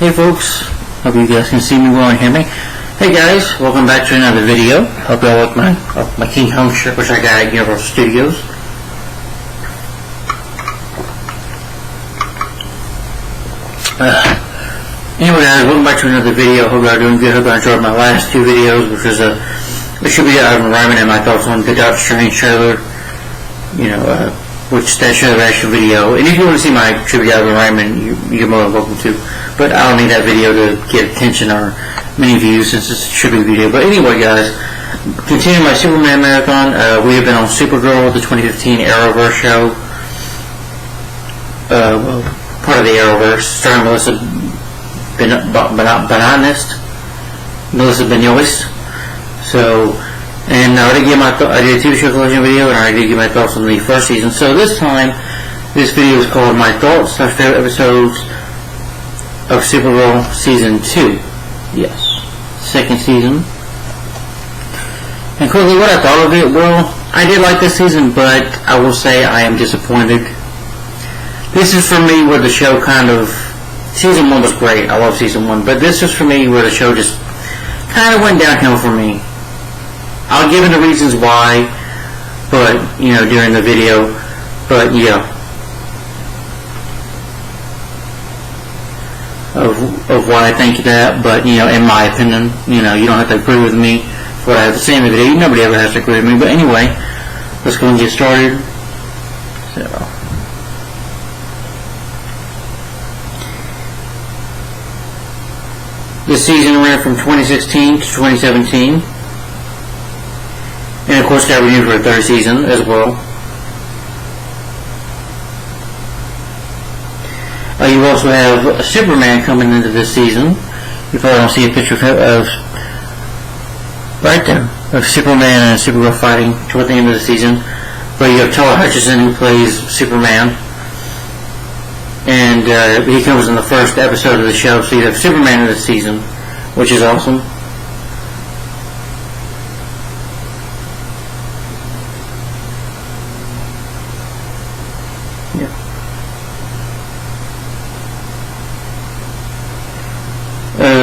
Hey folks, hope you guys can see me well and hear me. Hey guys, welcome back to another video. Hope y'all like my King Kong shirt, which I got at Universal Studios. Anyway guys, welcome back to another video. Hope y'all are doing good. Hope y'all enjoyed my last two videos, which was it should be Ivan Ryman and my thoughts on the Doctor Strange trailer. Which that trailer action video. And if you want to see my tribute to Ivan Ryman, you're more than welcome to. But I don't need that video to get attention or many views since it's a tribute video. But anyway guys, continuing my Superman marathon, we have been on Supergirl, the 2015 Arrowverse show. Part of the Arrowverse, starring Melissa Benoist. So, and I did a TV show collection video, and I did give my thoughts on the first season. So this time, this video is called My Thoughts on Favorite Episodes of Supergirl Season 2. Yes, second season. And quickly, what I thought of it, well, I did like this season, but I will say I am disappointed. This is for me where the show Season 1 was great, I love Season 1, but this is for me where the show just kind of went downhill for me. I'll give you the reasons why, but, during the video, but, yeah. Of why I think that, but, in my opinion, you don't have to agree with me for what I have to say in the video. Nobody ever has to agree with me, but anyway, let's go and get started. So, this season ran from 2016 to 2017. And of course got renewed for a third season as well. You also have Superman coming into this season. You probably don't see a picture of right there of Superman and Supergirl fighting toward the end of the season. But you have Tyler Hutchison who plays Superman. And he comes in the first episode of the show, so you have Superman in this season, which is awesome.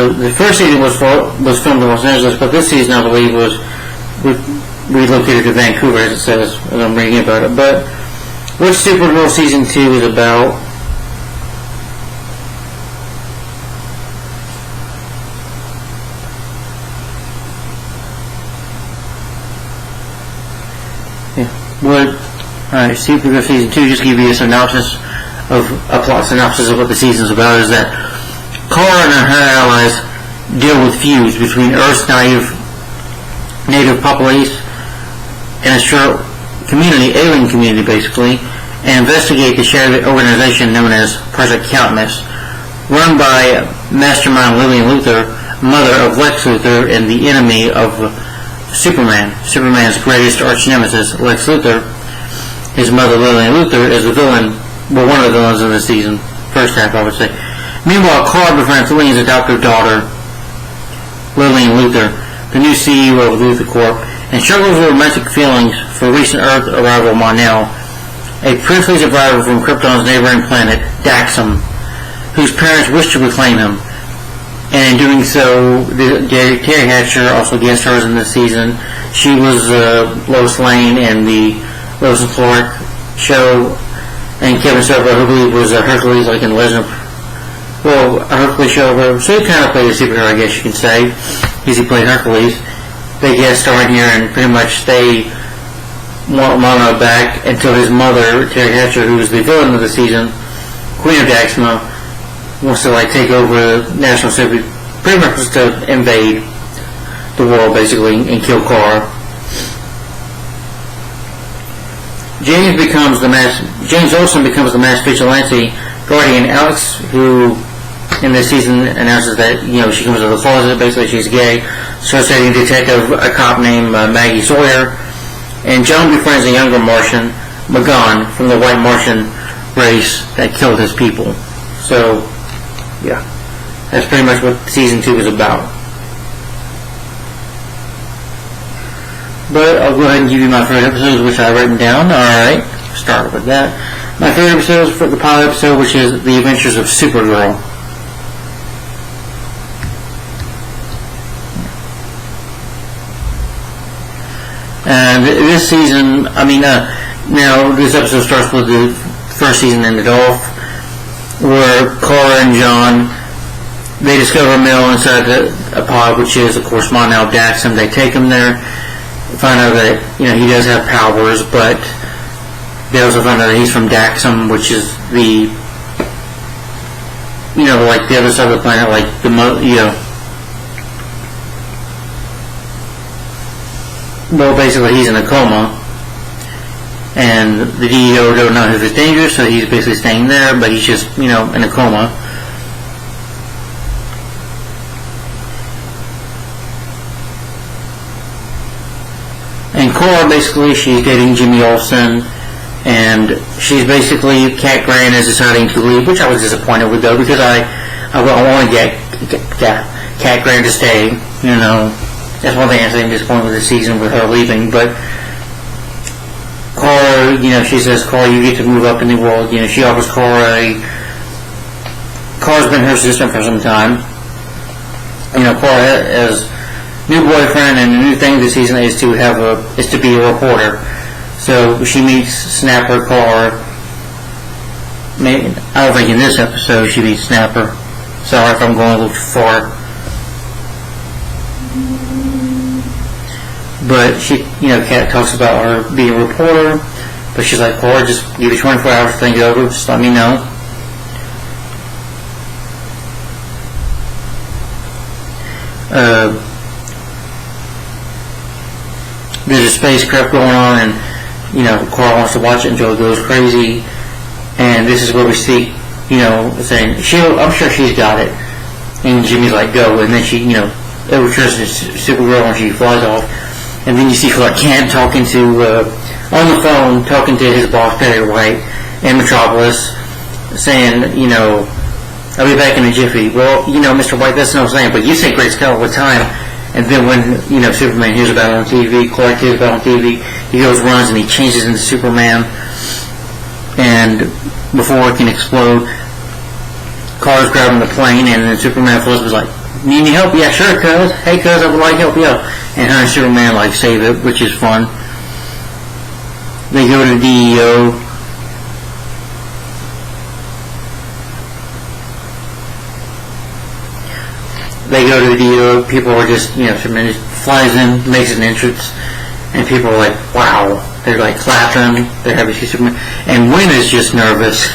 The first season was filmed in Los Angeles, but this season I believe was relocated to Vancouver, as it says, as I'm reading about it. But what Supergirl Season 2 is about, Alright, Supergirl Season 2, just give you a plot synopsis of what the season's about, is that Kara and her allies deal with feuds between Earth's native populace and a short alien community basically, and investigate the shared organization known as Project Countless, run by Mastermind Lillian Luthor, mother of Lex Luthor and the enemy of Superman's greatest arch nemesis, Lex Luthor. His mother, Lillian Luthor, is the villain, one of the villains in the season, first half I would say. Meanwhile, Kara befriends Lillian's adoptive daughter, Lillian Luthor, the new CEO of Luthor Corp, and struggles with romantic feelings for recent Earth arrival Mon-El, a princely survivor from Krypton's neighboring planet, Daxam, whose parents wish to reclaim him. And in doing so, Terry Hatcher also guest stars in this season. She was Lois Lane in the Lois and Clark show, and Kevin Sorbo, who I believe was Hercules, like in Legend of... a Hercules show, so he kind of played a superhero, I guess you can say, because he played Hercules. They guest star in here, and pretty much they want Mono back until his mother, Terry Hatcher, who is the villain of the season, Queen of Daxma, wants to take over national security, pretty much just to invade the world basically and kill Kara. James Olsen becomes the masked vigilante guardian. Alex, who in this season announces that she comes out of the closet, basically she's gay, starts dating a cop named Maggie Sawyer, and John befriends a younger Martian, Magon, from the white Martian race that killed his people. So yeah, that's pretty much what season 2 is about. But I'll go ahead and give you my favorite episodes, which I've written down. Alright, start with that. My favorite episode is for the pilot episode, which is The Adventures of Supergirl. And this season, now this episode starts with the first season ended off, where Kara and John, they discover a mill inside a pod, which is, of course, Monel Daxam. They take him there, find out that, he does have powers, but they also find out that he's from Daxam, which is the, like the other side of the planet, like the, well, basically he's in a coma, and the DEO don't know if it's dangerous, so he's basically staying there, but he's just, in a coma. And Cora, basically, she's dating Jimmy Olsen, and she's basically, Cat Grant is deciding to leave, which I was disappointed with, though, because I want to get Cat Grant to stay, That's one thing I'm disappointed with this season, with her leaving, but Cora, she says, Cora, you get to move up in the world. She offers Cora Cora's been her assistant for some time. Cora has new boyfriend, and the new thing this season is to be a reporter. So she meets Snapper Cora. Maybe, I don't think in this episode she meets Snapper. Sorry if I'm going a little too far. But she, Kat talks about her being a reporter, but she's like, Cora, just give you 24 hours to think it over, just let me know. There's a spacecraft going on, and, Cora wants to watch it until it goes crazy, and this is where we see, saying, I'm sure she's got it, and Jimmy's like, go, and then she, it returns to Supergirl when she flies off. And then you see Clark Kent talking to, on the phone, talking to his boss, Perry White, in Metropolis, saying, I'll be back in a jiffy. Well, Mr. White, that's no saying, but you say great Scott all the time. And then when, Superman hears about it on TV, Clark hears about it on TV, he goes, runs, and he changes into Superman. And before it can explode, Clark's grabbing the plane, and then Superman was like, need any help? Yeah, sure, cuz. Hey, cuz, I would like help you out. And her and Superman, save it, which is fun. They go to the DEO. They go to the DEO. People are just, Superman just flies in, makes an entrance, and people are like, wow. They're clapping. They're happy to see Superman. And Wynn is just nervous.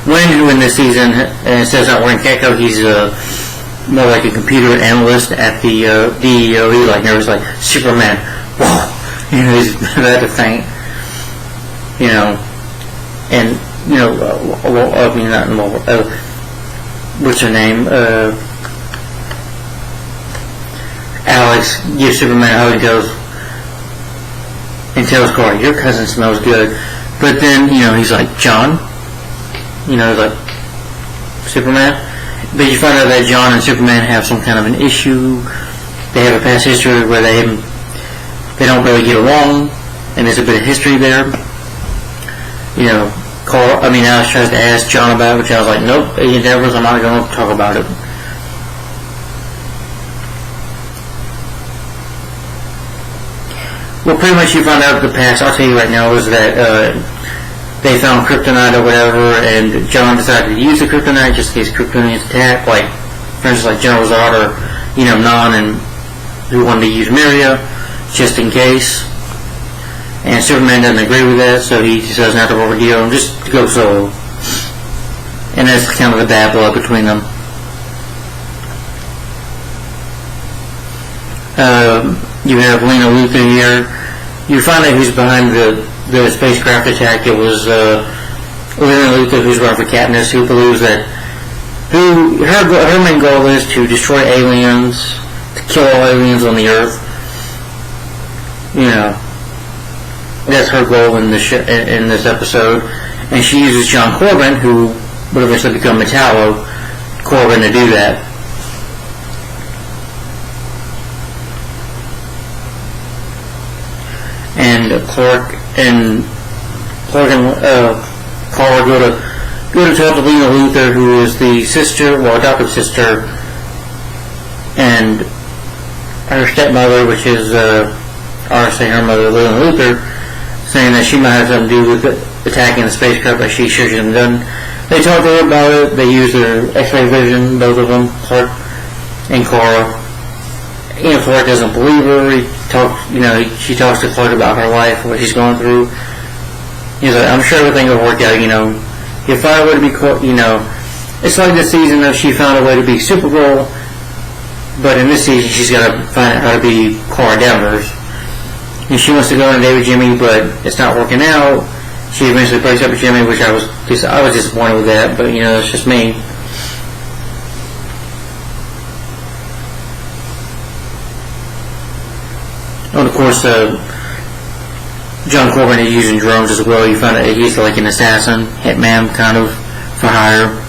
Wynn, who in this season, says not wearing Gecko, he's more like a computer analyst at the DEO. He's nervous, Superman, whoa, he's about to faint, and what's her name? Alex gives Superman a hug and tells Cora, your cousin smells good, but then he's like, John, Superman. But you find out that John and Superman have some kind of an issue. They have a past history where they don't really get along, and there's a bit of history there. Alex tries to ask John about it, which I was like, nope, Agent Evers, I'm not going to talk about it. Well, pretty much you find out the past, I'll tell you right now, is that they found kryptonite or whatever, and John decided to use the kryptonite just in case kryptonite's attack, for instance, General Zod or, Non, and who wanted to use Miria, just in case. And Superman doesn't agree with that, so he decides not to work with Dio and just to go solo. And that's kind of the bad blood between them. You have Lena Luthor here. You find out who's behind the spacecraft attack. It was Lena Luthor, who's running for Katniss, who believes that her main goal is to destroy aliens, to kill all aliens on the Earth. That's her goal in this episode, and she uses John Corbin, who would eventually become Metallo Corbin, to do that. And Clark and Cora go to talk to Lena Luthor, who is the sister, adopted sister, and her stepmother, which is or say her mother, Lillian Luthor, saying that she might have something to do with attacking the spacecraft, but she sure shouldn't have done. They talked to her about it. They used their X-ray vision, both of them, Clark and Kara. Clark doesn't believe her. She talks to Clark about her life, what she's going through. He's like, I'm sure everything will work out. If I were to be, it's like this season of she found a way to be Supergirl, but in this season she's got to find out how to be Kara Danvers. And she wants to go on a date with Jimmy, but it's not working out. She eventually breaks up with Jimmy, which I was disappointed with that, but it's just me. And of course, John Corbin is using drones as well. You find out he's like an assassin, hitman kind of for hire.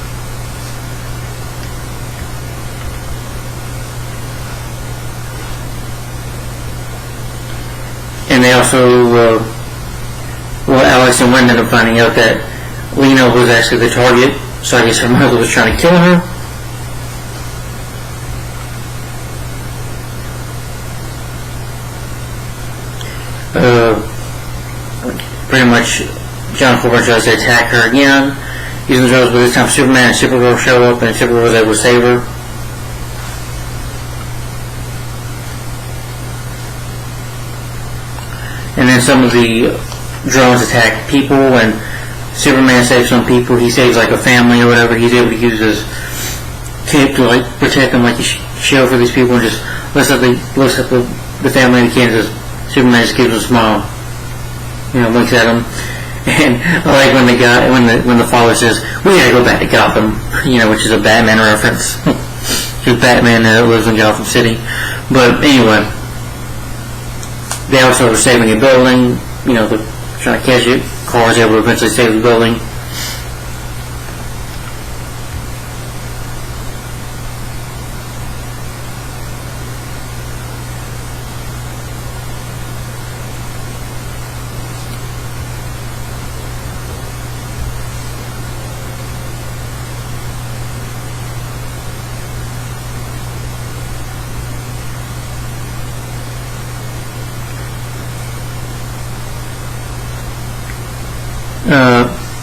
And they also, Alex and Wynn ended up finding out that Lena was actually the target, so I guess her mother was trying to kill her. Pretty much, John Corbin tries to attack her again, using drones, but this time Superman and Supergirl show up, and Supergirl was able to save her. And then some of the drones attack people, and Superman saves some people. He saves like a family or whatever. He's able to use his cape to like protect them like a shield for these people, and just looks at the family in Kansas. Superman just gives them a smile, looks at them. And I like when the father says, "We gotta go back to Gotham," which is a Batman reference. Because Batman lives in Gotham City. But anyway, they also are saving a building. They're trying to catch it. Kara's able to eventually save the building.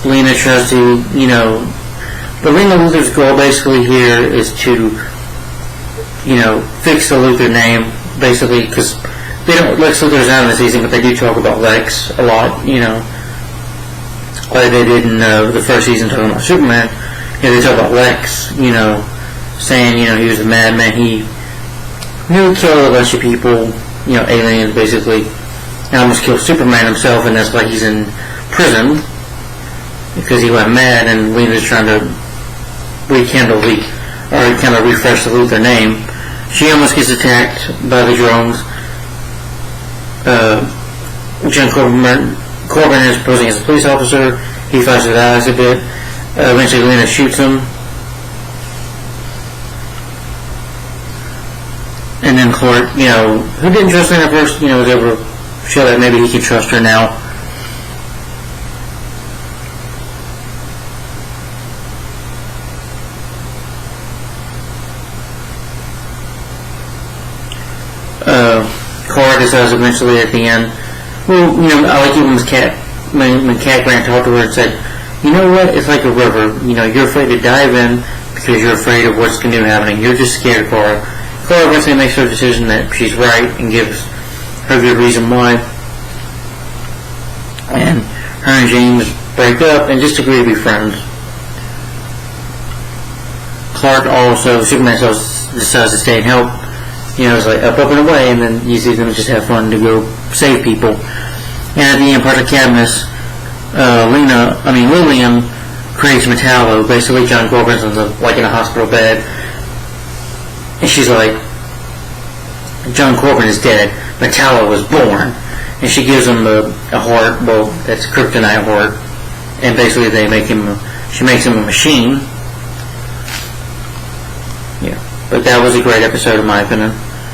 Lena tries to, but Lena Luthor's goal basically here is to, fix the Luthor name, basically, because Lex Luthor's not in the season, but they do talk about Lex a lot, like they did in the first season talking about Superman. They talk about Lex, saying, he was a madman, he killed a bunch of people, aliens, basically, and almost killed Superman himself, and that's why he's in prison. Because he went mad, and Lena's trying to rekindle kind of refresh the Luthor name. She almost gets attacked by the drones. John Corbin is posing as a police officer. He fights with Alex a bit. Eventually Lena shoots him. And then Clark, who didn't trust Lena at first, was able to show that maybe he can trust her now. Kara decides eventually at the end. Well, I like even when Cat Grant talked to her and said, "You know what? It's like a river. You're afraid to dive in because you're afraid of what's going to be happening. You're just scared, Kara." Kara eventually makes her decision that she's right and gives her good reason why. And her and James break up and just agree to be friends. Superman decides to stay and help. It's like up and away, and then you see them just have fun to go save people. And at the end, Project Cadmus, Lillian creates Metallo. Basically, John Corbin's in a hospital bed, and she's like, John Corbin is dead. Metallo was born, and she gives him a heart. Well, that's a kryptonite heart, and basically she makes him a machine. Yeah. But that was a great episode in my opinion.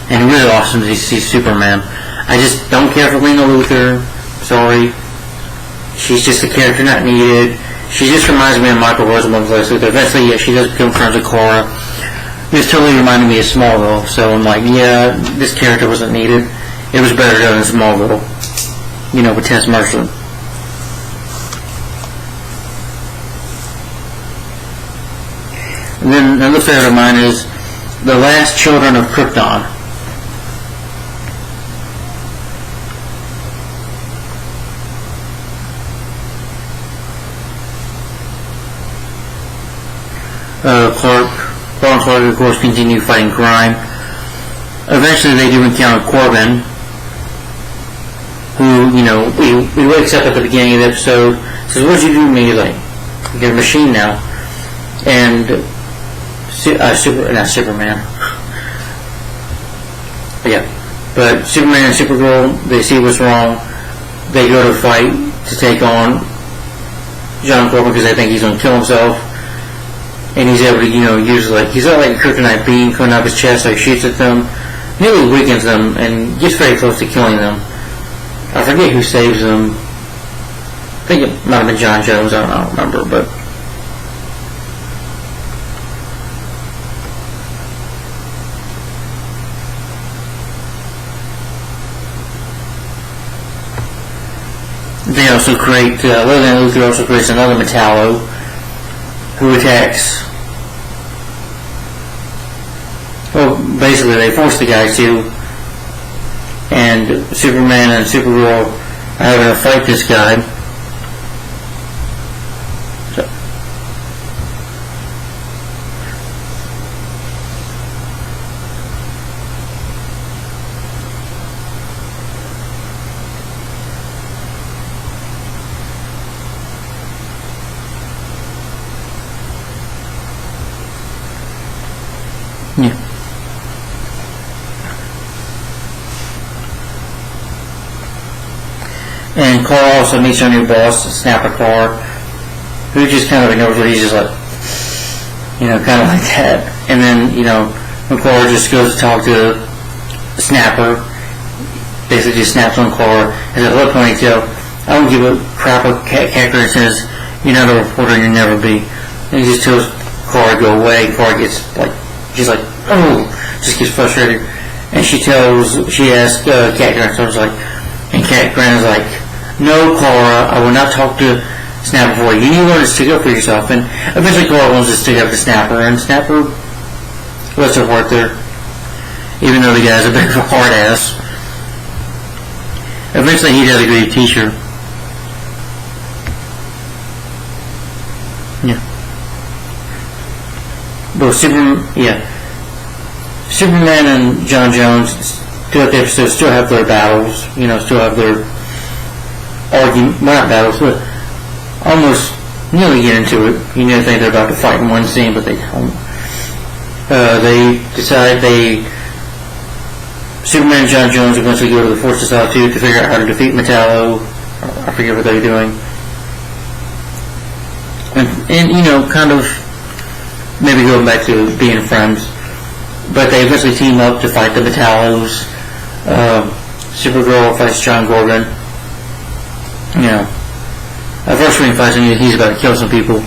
And really awesome to see Superman. I just don't care for Lena Luthor. Sorry. She's just a character not needed. She just reminds me of Michael Rosenbaum's Lex Luthor. Eventually, she does become friends with Kara. This totally reminded me of Smallville. So I'm like, yeah, this character wasn't needed. it was better done in Smallville, with Tess Mercer. And then another favorite of mine is The Last Children of Krypton. Clark and Clark, of course, continue fighting crime. Eventually, they do encounter Corbin, who, he wakes up at the beginning of the episode, says, "What'd you do to me?" He's like, "You're a machine now." And not Superman. But Superman and Supergirl, they see what's wrong. They go to fight to take on John Corbin because they think he's going to kill himself. And he's able to, use he's got like a kryptonite beam coming out of his chest, so he shoots at them, nearly weakens them, and gets very close to killing them. I forget who saves them. I think it might have been John Jones, I don't remember, but they also create, Lillian Luthor also creates another Metallo who attacks. Well, basically they force the guy to, and Superman and Supergirl are having to fight this guy. Yeah. And Carl also meets her new boss, Snapper Carr, who just kind of ignores her. He's just like, kind of like that. And then, when Carl just goes to talk to Snapper, basically just snaps on Carl, has a little ponytail. I don't give a crap what character it says, "You're not a reporter, you'll never be." And he just tells Carl to go away. Carl gets she's like, "Oh," just gets frustrated. And she asks Cat Grant, and Cat Grant is like, "No, Cora, I will not talk to Snapper for you. You need to learn to stick up for yourself." And eventually Cora wants to stick up to Snapper, and Snapper lets her work there, even though the guy's a bit of a hard ass. Eventually he does agree to teach her. Yeah. But Superman and John Jones throughout the episode still have their battles, still have their argument, well, not battles, but almost nearly get into it. You think they're about to fight in one scene, but they don't. They decide Superman and John Jones eventually go to the Force of Solitude to figure out how to defeat Metallo. I forget what they're doing. And kind of maybe going back to being friends. But they eventually team up to fight the Metallos. Supergirl fights John Gorgon. At first when he fights him, he's about to kill some people.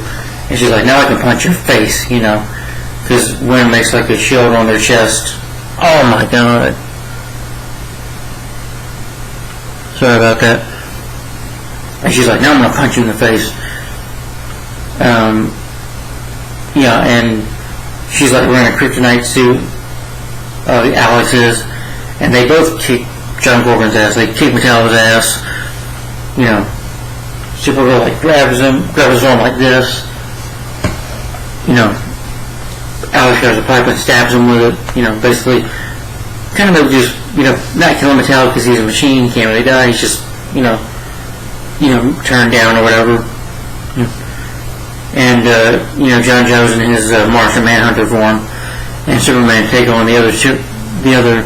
And she's like, "Now I can punch your face," because women makes like a shield on their chest. Oh my god. Sorry about that. And she's like, "Now I'm going to punch you in the face." And she's like wearing a kryptonite suit. Alex is. And they both kick John Gorgon's ass. They kick Metallo's ass. Supergirl grabs his arm like this. Alex grabs a pipe and stabs him with it. Basically, kind of just, not killing Metallo because he's a machine, he can't really die. He's just, turned down or whatever. And, John Jones in his Martian Manhunter form, and Superman take on the other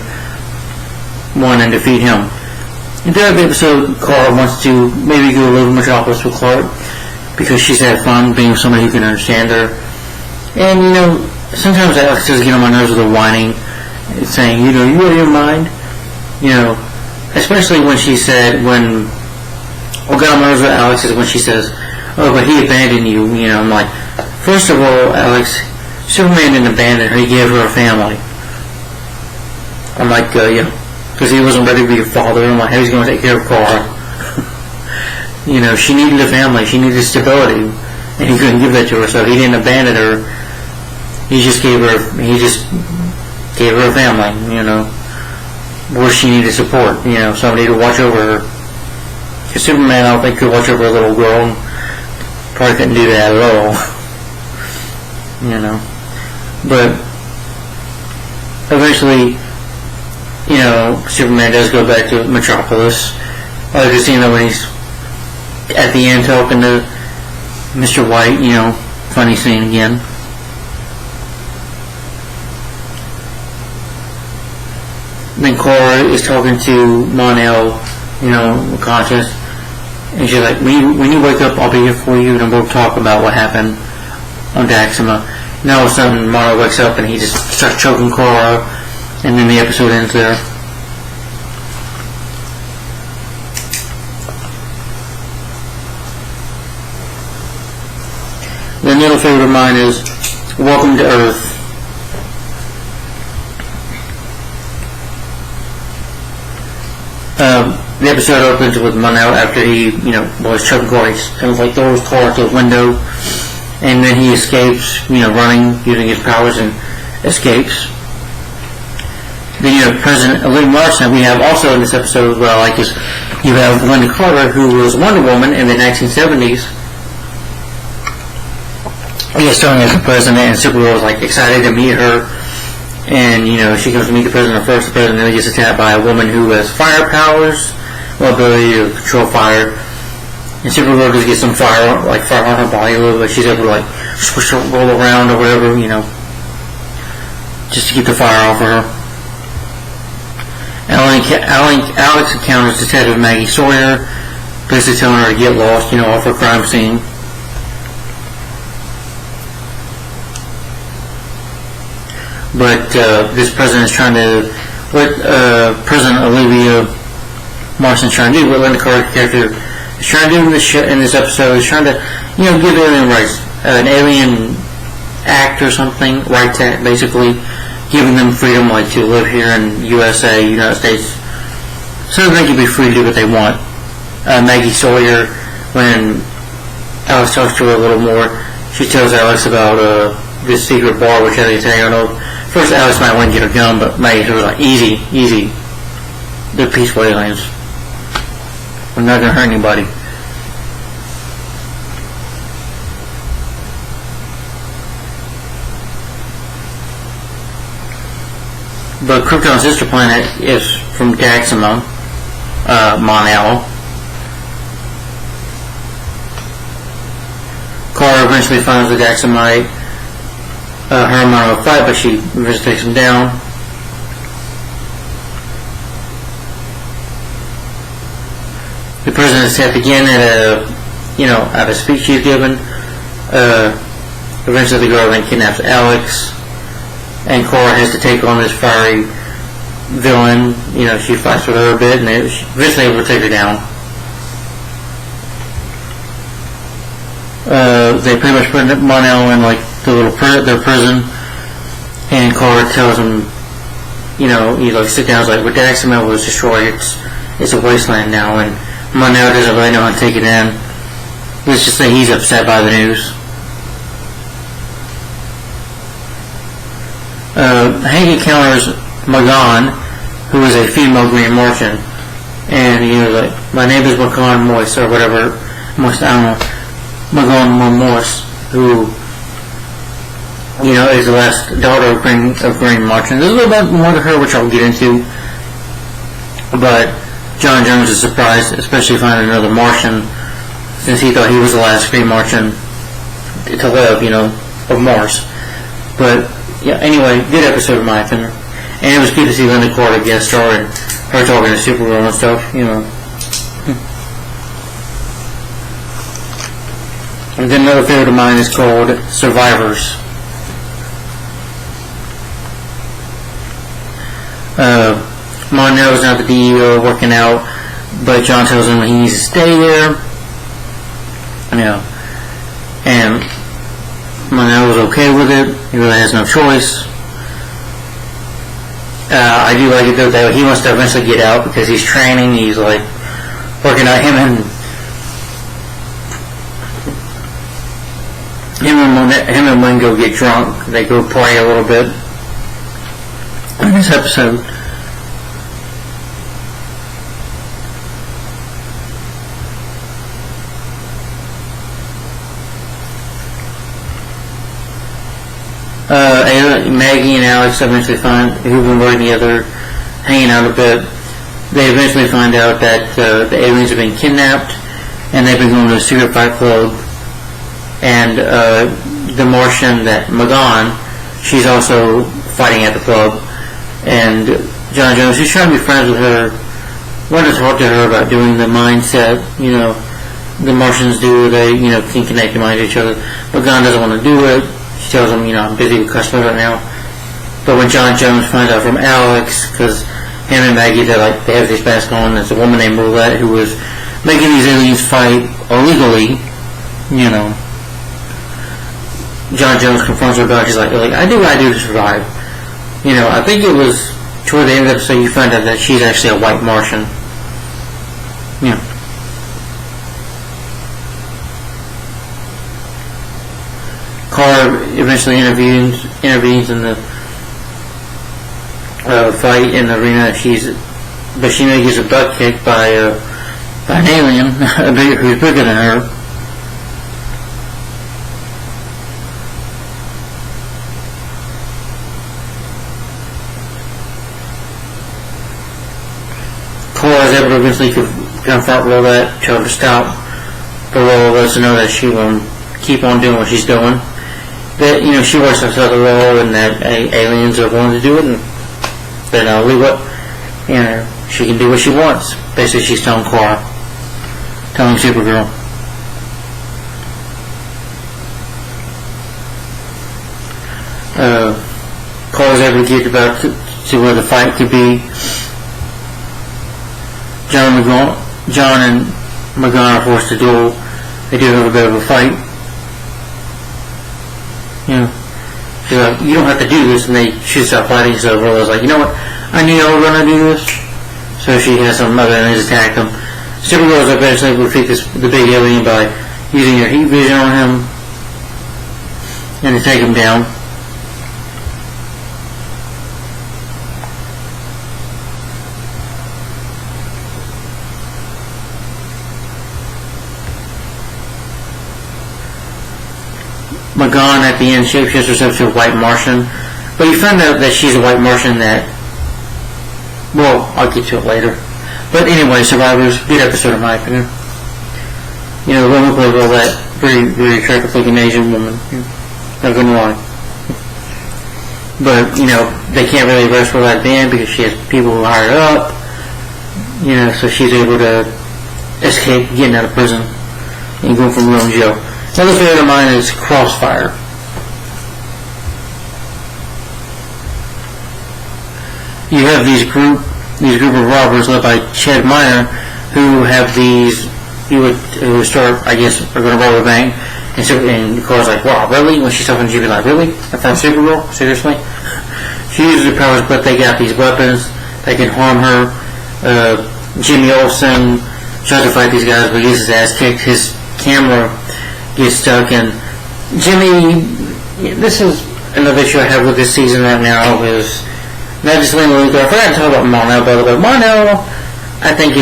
one and defeat him. In the other episode, Kara wants to maybe go a little Metropolis with Clark because she's had fun being with somebody who can understand her. And, sometimes Alex does get on my nerves with her whining, saying, "You out of your mind?" Especially when she said, what got on my nerves with Alex is when she says, "Oh, but he abandoned you." I'm like, first of all, Alex, Superman didn't abandon her, he gave her a family. I'm like, because he wasn't ready to be a father, and like how he's going to take care of Cora. She needed a family, she needed stability, and he couldn't give that to her, so he didn't abandon her. He just gave her a family, where she needed support, somebody to watch over her. Because Superman, I don't think, could watch over a little girl, and probably couldn't do that at all. But eventually, Superman does go back to Metropolis. I like to see when he's at the end talking to Mr. White, funny scene again. Then Cora is talking to Mon-El, conscious, and she's like, when you wake up, I'll be here for you, and we'll talk about what happened on Daxima. And all of a sudden, Mon-El wakes up, and he just starts choking Cora, and then the episode ends there. The middle favorite of mine is Welcome to Earth. The episode opens with Mon-El after he, was choking Cora. He kind of like throws Cora to a window, and then he escapes, running, using his powers, and escapes. Then, President Lynn Larson, we have also in this episode, what I like is, you have Linda Carter, who was Wonder Woman in the 1970s. He is starring as the president, and Supergirl is excited to meet her, and she comes to meet the president first. The president gets attacked by a woman who has fire powers, ability to control fire, and Supergirl just gets some fire on her body a little bit. She's able to squish her, roll around or whatever, just to keep the fire off of her. Alex encounters Detective Maggie Sawyer, basically telling her to get lost, off her crime scene. But this president is trying to, what President Olivia Marston's trying to do, what Linda Carter's character is trying to do in this episode, is trying to, give alien rights, an alien act or something, rights act, basically, giving them freedom, to live here in USA, United States, so that they can be free to do what they want. Maggie Sawyer, when Alex talks to her a little more, she tells Alex about this secret bar, which I don't know. First, Alex might want to get a gun, but Maggie was like, easy. They're peaceful aliens. We're not going to hurt anybody. But Krypton's sister planet is from Daxima, Mon-El. Cora eventually finds the Daxamite. Her and Mon-El fight, but she eventually takes him down. The president is tapped again at a speech he's given. Eventually the girl then kidnaps Alex, and Cora has to take on this fiery villain. She fights with her a bit, and she's eventually able to take her down. They pretty much put Mon-El in their prison, and Cora tells him, he sit down, with Daxima was destroyed, it's a wasteland now, and Mon-El doesn't really know how to take it in. Let's just say he's upset by the news. Hank encounters Magan, who is a female Green Martian, and he was my name is Magan Morse, or whatever, Morse, I don't know, Magan Morse, who is the last daughter of Green Martian. There's a little bit more to her, which I'll get into, but John Jones is surprised, especially finding another Martian, since he thought he was the last Green Martian to live, of Mars. But, anyway, good episode in my opinion. And it was good to see Linda Carter guest star and her talking to Supergirl and stuff, And then another favorite of mine is called Survivors. Mon-El is not the DEO working out, but John tells him he needs to stay there. And Mon-El was okay with it. He really has no choice. I do like it though that he wants to eventually get out because he's training. He's like working out him and Wayne go get drunk. They go play a little bit in this episode. Maggie and Alex eventually find, who've been working together, hanging out a bit. They eventually find out that the aliens have been kidnapped, and they've been going to a secret fight club. And the Martian, that Magan, she's also fighting at the club. And John Jones, he's trying to be friends with her, wanted to talk to her about doing the mindset, the Martians do, they, can connect their mind to each other. Magan doesn't want to do it. She tells him, I'm busy with customers right now. But when John Jones finds out from Alex, because him and Maggie, they have this mask on, there's a woman named Roulette who was making these aliens fight illegally, John Jones confronts her about it. She's like, I do what I do to survive. I think it was toward the end of the episode you find out that she's actually a white Martian. Kara eventually intervenes in the fight in the arena. But she gets a butt kicked by an alien who's bigger than her. Kara is able to eventually confront Roulette, tell her to stop. But Roulette lets her know that she will keep on doing what she's doing. That she works herself a role, and that aliens are willing to do it, and that leave it. She can do what she wants. Basically, she's telling Supergirl. Kara's able to get about to where the fight could be. John and Magan are forced to duel. They do have a bit of a fight. She's like, you don't have to do this, and she starts fighting. So Rolla's like, you know what? I knew y'all were gonna do this. So she has some other enemies attack them. Supergirl is eventually able to defeat the big alien by using her heat vision on him and to take him down. Magan at the end shapeshifts herself to a white Martian, but you find out that she's a white Martian I'll get to it later. But anyway, Survivors, good episode in my opinion. The woman played that very, very attractive looking Asian woman, not gonna lie. But, they can't really arrest her that band because she has people who hire her up, so she's able to escape getting out of prison and going from real jail. Another favorite of mine is Crossfire. You have these group of robbers led by Ched Miner who have who start, I guess, are going to rob a bank. And Cora's like, wow, really? When she's talking to Jimmy, like, really? I found Supergirl? Seriously? She uses her powers, but they got these weapons that can harm her. Jimmy Olsen tries to fight these guys, but he gets his ass kicked. His camera gets stuck, and Jimmy, this is another issue I have with this season right now, is not just Lena Luthor. I forgot to talk about Mon-El, by the way. Mon-El, I think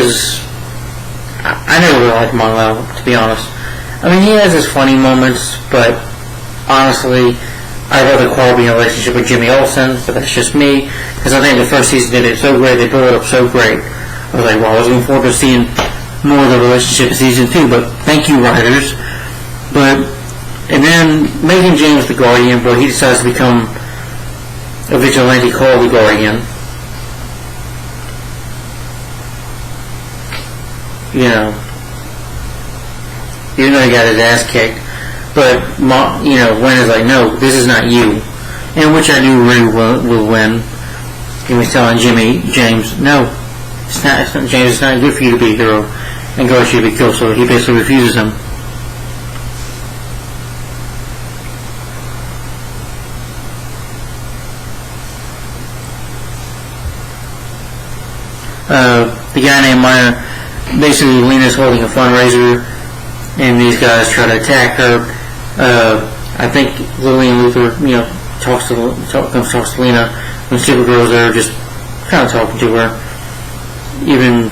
I never really liked Mon-El, to be honest. I mean, he has his funny moments, but honestly, I'd rather Carl be in a relationship with Jimmy Olsen, but that's just me, because I think the first season did it so great, they built it up so great. I was like, well, I was looking forward to seeing more of the relationship in season 2, but thank you, writers. And then making James the Guardian, but he decides to become a vigilante called the Guardian. Even though he got his ass kicked. But, Wayne is like, no, this is not you. And which I knew really will win. He was telling James, no, it's not, James, it's not good for you to be a hero. And go should be killed, so he basically refuses him. the guy named Miner, basically Lena's holding a fundraiser, and these guys try to attack her. I think Lillian Luthor, talks to Lena when Supergirl's there, just kind of talking to her, even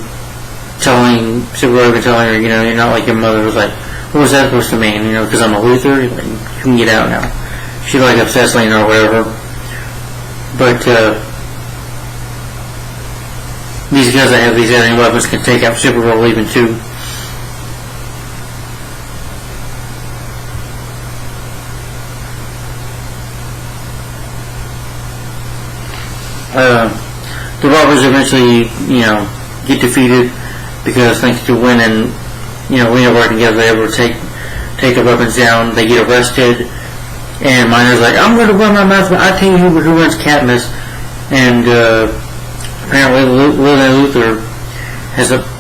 telling Supergirl, her, you're not like your mother. Was like, what was that supposed to mean? Because I'm a Luthor, you can get out now. She like upsets Lena or whatever. But these guys that have these alien weapons can take out Supergirl even too. The robbers eventually, get defeated because thanks to Wynn and, Lena working together, they're able to take the weapons down. They get arrested, and Miner's like, I'm going to run my mouth, but I'll tell you who runs Katniss. And apparently Lillian Luthor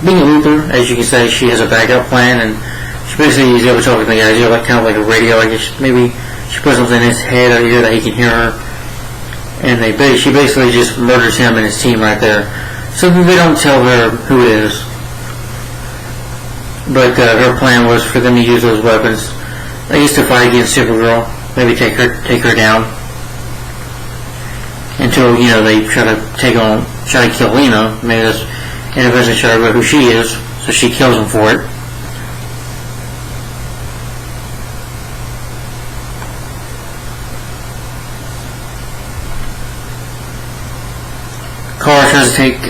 being a Luthor, as you can say, she has a backup plan, and she basically is able to talk to the guys, kind of like a radio. I guess maybe she puts something in his head or ear that he can hear her. And she basically just murders him and his team right there. So they don't tell her who it is. But her plan was for them to use those weapons. They used to fight against Supergirl. Maybe take her down. Until, they try to kill Lena. Maybe that's, and eventually try to figure out who she is. So she kills him for it. Kara tries to take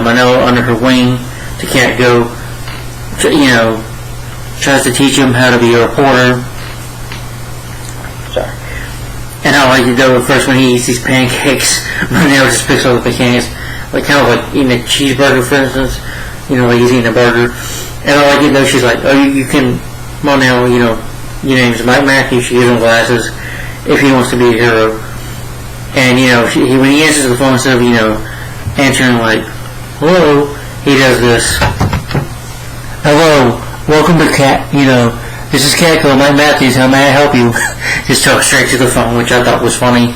Manila under her wing to Catgo. Tries to teach him how to be a reporter. Sorry. And I like it though, first when he eats these pancakes, Manila just picks up the pancakes, kind of like eating a cheeseburger, for instance. Like he's eating a burger. And I like it though, she's like, oh, you can, Manila, your name's Mike Matthews. She gives him glasses if he wants to be a hero. And, when he answers the phone instead of, answering like, hello, he does this. Hello, welcome to this is Catco, Mike Matthews, how may I help you? Just talk straight to the phone, which I thought was funny.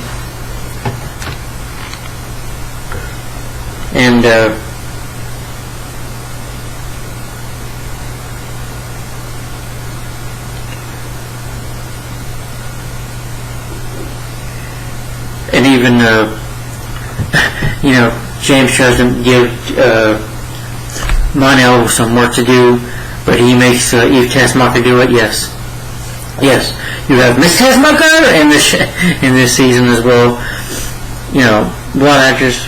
And, even, James tries to give Mon-El some work to do, but he makes Eve Taskmaster do it. Yes, you have Miss Taskmaster in this season as well. One actress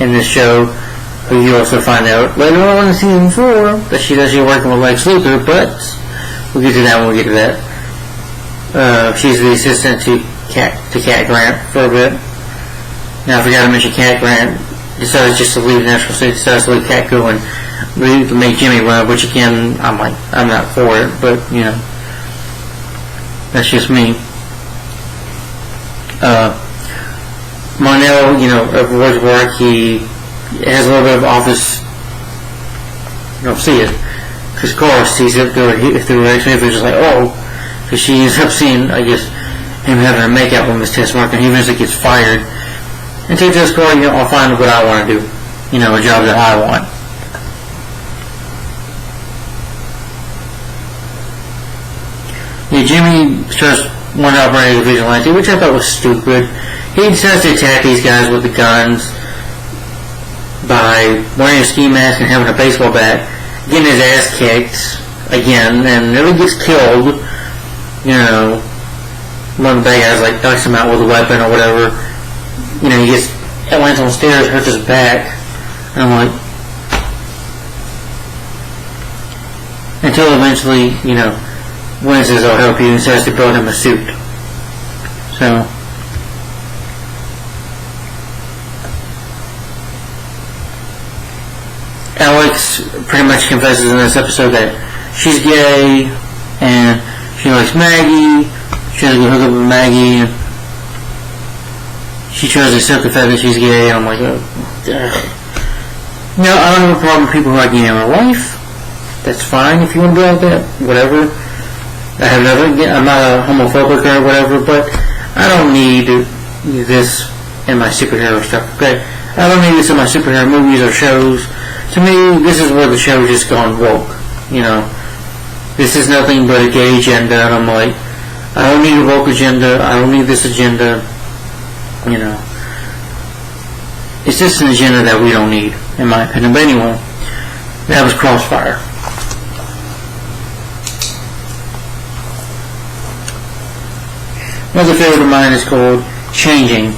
in this show who you also find out later on in season 4 that she's actually working with Lex Luthor, but we'll get to that when we get to that. She's the assistant to Cat Grant for a bit. Now I forgot to mention Cat Grant decides just to leave the National State, decides to leave Cat go and make Jimmy run, which again, I'm not for it, but, that's just me. Mon-El, avoids work, he has a little bit of office, you don't see it, because Cora sees it through her X-ray, just like, oh, because she ends up seeing, I guess, him having a makeout with Miss Tessmark, and he eventually gets fired. And takes this Cora, I'll find what I want to do. A job that I want. Jimmy starts one operating as a vigilante, which I thought was stupid. He decides to attack these guys with the guns by wearing a ski mask and having a baseball bat, getting his ass kicked again, and never gets killed. One of the bad guys knocks him out with a weapon or whatever. He lands on the stairs, hurts his back, and I'm like, until eventually, Wynn says, I'll help you, and says to build him a suit. So, Alex pretty much confesses in this episode that she's gay, and she likes Maggie, she tries to hook up with Maggie, and she tries to accept the fact that she's gay, and I'm like, oh, no, I don't have a problem with people who are gay in my life. That's fine if you want to be like that, whatever. I'm not a homophobic or whatever, but I don't need this in my superhero stuff, okay? I don't need this in my superhero movies or shows to me, this is where the show just gone woke. This is nothing but a gay agenda, and I'm like, I don't need a woke agenda. I don't need this agenda. It's just an agenda that we don't need, in my opinion. But anyway, that was Crossfire. Another favorite of mine is called Changing.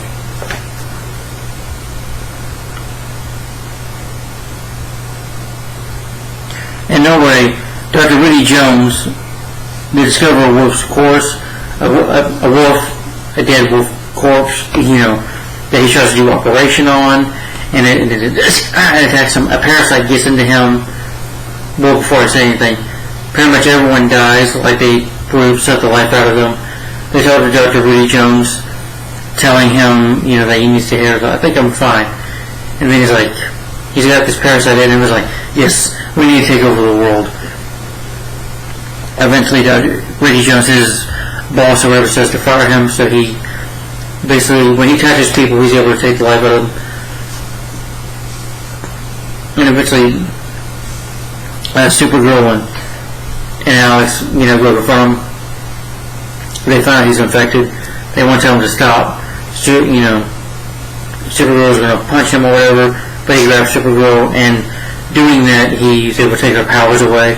In Norway, Dr. Woody Jones, the discoverer of a wolf's corpse, a dead wolf corpse, that he tries to do operation on, and it attacks him. A parasite gets into him. Well, before I say anything, pretty much everyone dies, like they suck the life out of them. They talk to Dr. Woody Jones, telling him, that he needs to hear, I think I'm fine. And then he's got this parasite in him, he's like, yes, we need to take over the world. Eventually, Dr. Woody Jones, his boss or whatever, says to fire him, so he, basically, when he touches people, he's able to take the life out of them. And eventually, Supergirl and Alex, go to farm. They find out he's infected. They want to tell him to stop. Supergirl's going to punch him or whatever, but he grabs Supergirl, and doing that, he's able to take her powers away.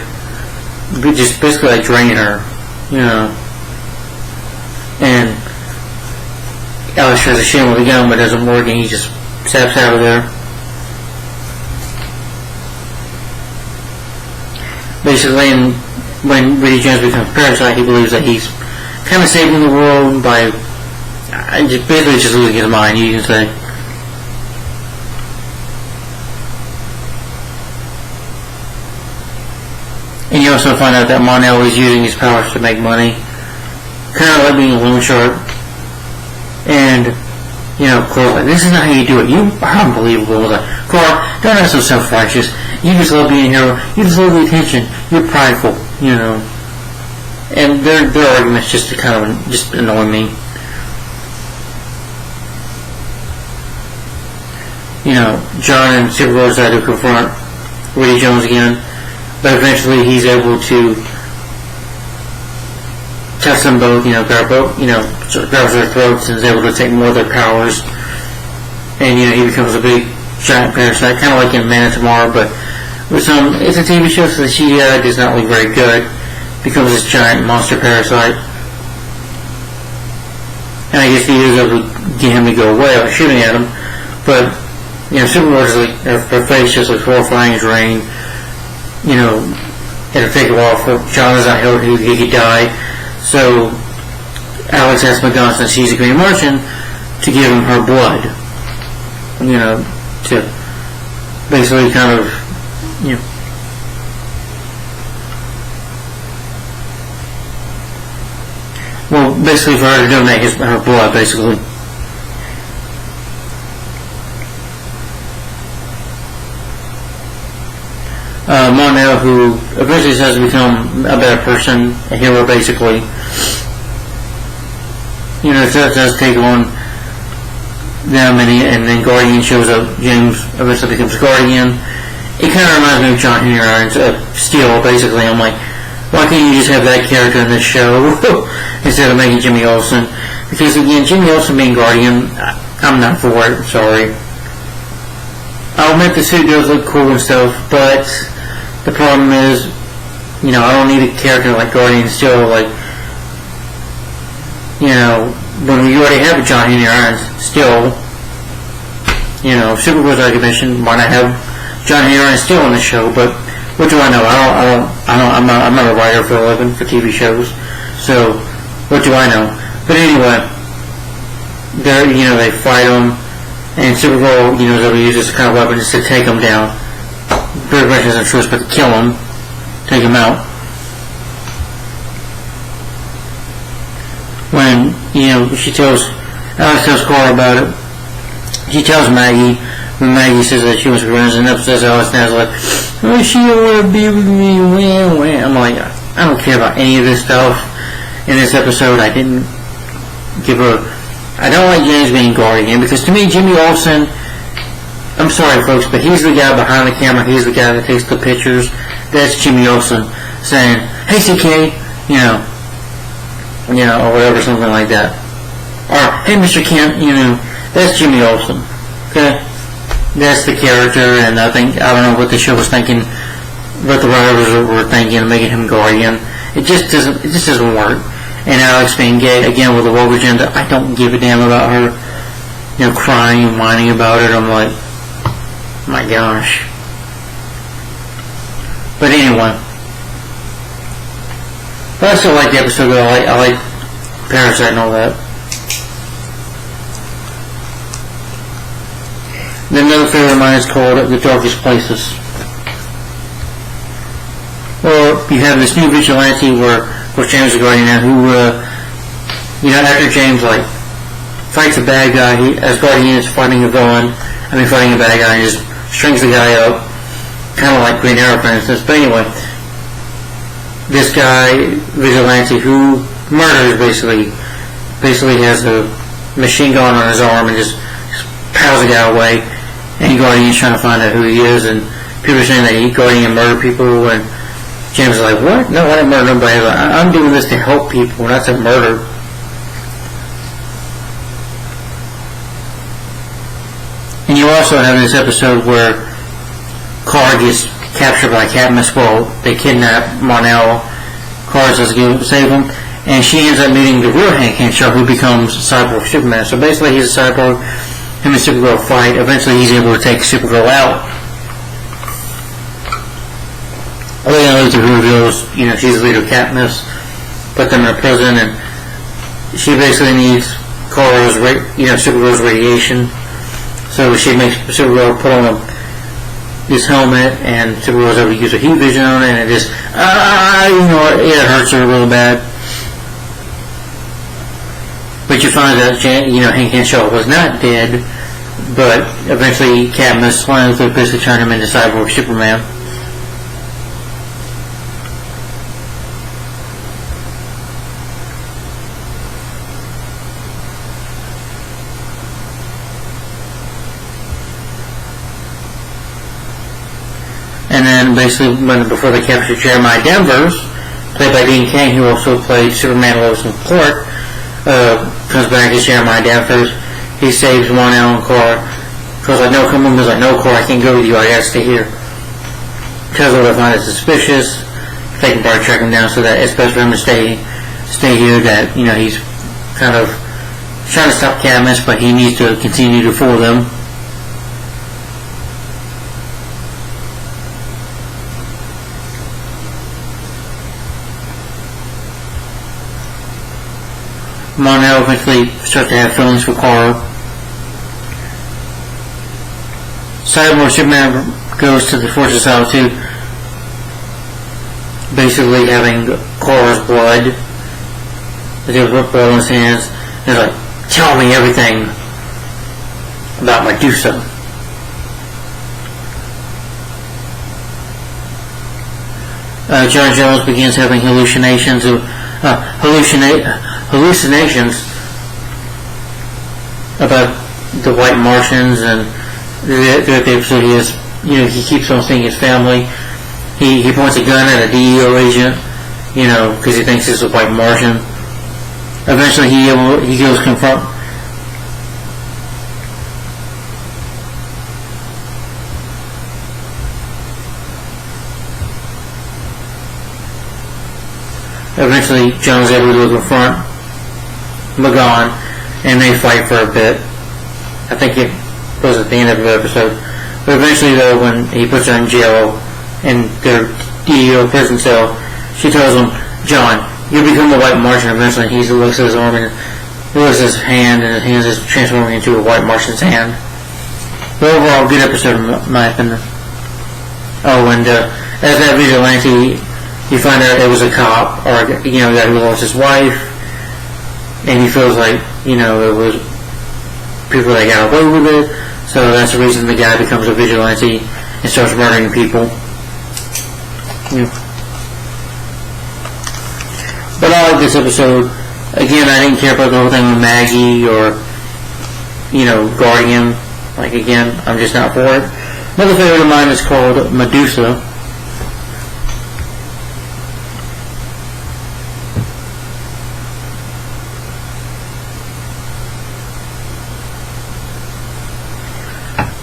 Just basically drain her, And Alex tries to shoot him with a gun, but it doesn't work, and he just zaps out of there. Basically, when Woody Jones becomes Parasite, he believes that he's kind of saving the world by basically just losing his mind, you can say. And you also find out that Mon-El is using his powers to make money. Kind of like being a loan shark. And, Clark, like, this is not how you do it. You are unbelievable. Like, Clark, don't act so self-righteous. You just love being a hero. You just love the attention. You're prideful, And their arguments just just annoy me. John and Supergirl decide to confront Woody Jones again. But eventually he's able to test them both, grabs their throats and is able to take more of their powers. And, he becomes a big, giant parasite, kind of like in Man of Tomorrow, but with it's a TV show, so the CGI does not look very good. Becomes this giant monster parasite. And I guess he is able to get him to go away by shooting at him. But, Supergirl is her face just looks horrifying as rain. It'll take a while for John is not healed, he could die. So Alex asks McGonagall, since she's a Green Martian, to give him her blood. To basically kind of, well, basically for her to donate her blood, basically. Mon-El, who eventually has to become a better person, a hero basically. Does take on them, and then Guardian shows up. James eventually becomes Guardian. It kind of reminds me of John Henry Irons, Steel, basically. I'm like, why can't you just have that character in this show instead of making Jimmy Olsen? Because again, Jimmy Olsen being Guardian, I'm not for it, sorry. I'll admit the suit does look cool and stuff, but the problem is, I don't need a character like Guardian still, when we already have a John Henry Irons still, Supergirl's out of commission, why not have John Henry Irons still on the show? But what do I know? I'm not a writer for a living for TV shows, so what do I know? But anyway, they fight him, and Supergirl, is able to use this kind of weapon just to take him down. Pretty much has no choice but to kill him, take him out. When, Alex tells Cora about it, she tells Maggie, when Maggie says that she wants to run, and upstairs Alex now is like, oh, she don't want to be with me, I'm like, I don't care about any of this stuff. In this episode, I didn't give her, I don't like James being Guardian, because to me, Jimmy Olsen, I'm sorry, folks, but he's the guy behind the camera. He's the guy that takes the pictures. That's Jimmy Olsen saying, "Hey, CK," or whatever, something like that. Or, "Hey, Mr. Kent," that's Jimmy Olsen. Okay, that's the character, and I don't know what the show was thinking, what the writers were thinking, making him Guardian. It just doesn't work. And Alex being gay again with a woke agenda. I don't give a damn about her, crying and whining about it. I'm like, my gosh. But anyway, but I still like the episode. I like Parasite and all that. Then another favorite of mine is called The Darkest Places. Well, you have this new vigilante where James is Guardian now, who, after James, fights a bad guy, as Guardian is fighting a bad guy, and just strings the guy up, kind of like Green Arrow, for instance. But anyway, this guy, vigilante, who murders, basically has a machine gun on his arm and just pows the guy away, and Guardian's trying to find out who he is, and people are saying that Guardian murdered people, and James is like, "What? No, I didn't murder nobody." Like, I'm doing this to help people, not to murder. And you also have this episode where Carr gets captured by Cadmus. Well, they kidnap Mon-El. Carr says to save him, and she ends up meeting the real Hank Henshaw, who becomes Cyborg Superman. So basically, he's a cyborg. Him and Supergirl fight. Eventually, he's able to take Supergirl out. Later reveals, she's the leader of Katniss, put them in a prison, and she basically needs Supergirl's radiation. So she makes Supergirl put on this helmet, and Supergirl's able to use a heat vision on it, and it just, it hurts her real bad. But you find out, Hank Henshaw was not dead, but eventually Katniss finds to basically turn him into Cyborg Superman. And then basically, before they captured Jeremiah Denvers, played by Dean Cain, who also played Superman Lois and Clark, comes back as Jeremiah Denvers. He saves Mon-El and Carr. Because I know Cumberland's like, "No, Carr, I can't go with you. I gotta stay here." Because what I find is suspicious. They can probably track him down, so that it's best for him to stay here. That he's kind of trying to stop Cadmus, but he needs to continue to fool them. Mon-El eventually starts to have feelings for Carl. Cyborg Superman goes to the Force of Solitude, basically having Carl's blood. He has blood on his hands. He's like, "Tell me everything about Medusa." John Jones begins having hallucinations about the White Martians, and throughout the episode he keeps on seeing his family. He points a gun at a DEO agent, because he thinks it's a White Martian. Eventually he goes confront. Eventually, John's able to confront Magon, and they fight for a bit. I think it was at the end of the episode. But eventually, though, when he puts her in jail, in their DEO prison cell, she tells him, "John, you become a White Martian." Eventually, he looks at his arm, and he looks at his hand, and his hand is transforming into a White Martian's hand. But overall, good episode in my opinion. Oh, and as that vigilante, you find out it was a cop, or a guy who lost his wife, and he feels like it was people that got away with it. So that's the reason the guy becomes a vigilante and starts murdering people. But I like this episode. Again, I didn't care about the whole thing with Maggie or Guardian. Like, again, I'm just not for it. Another favorite of mine is called Medusa.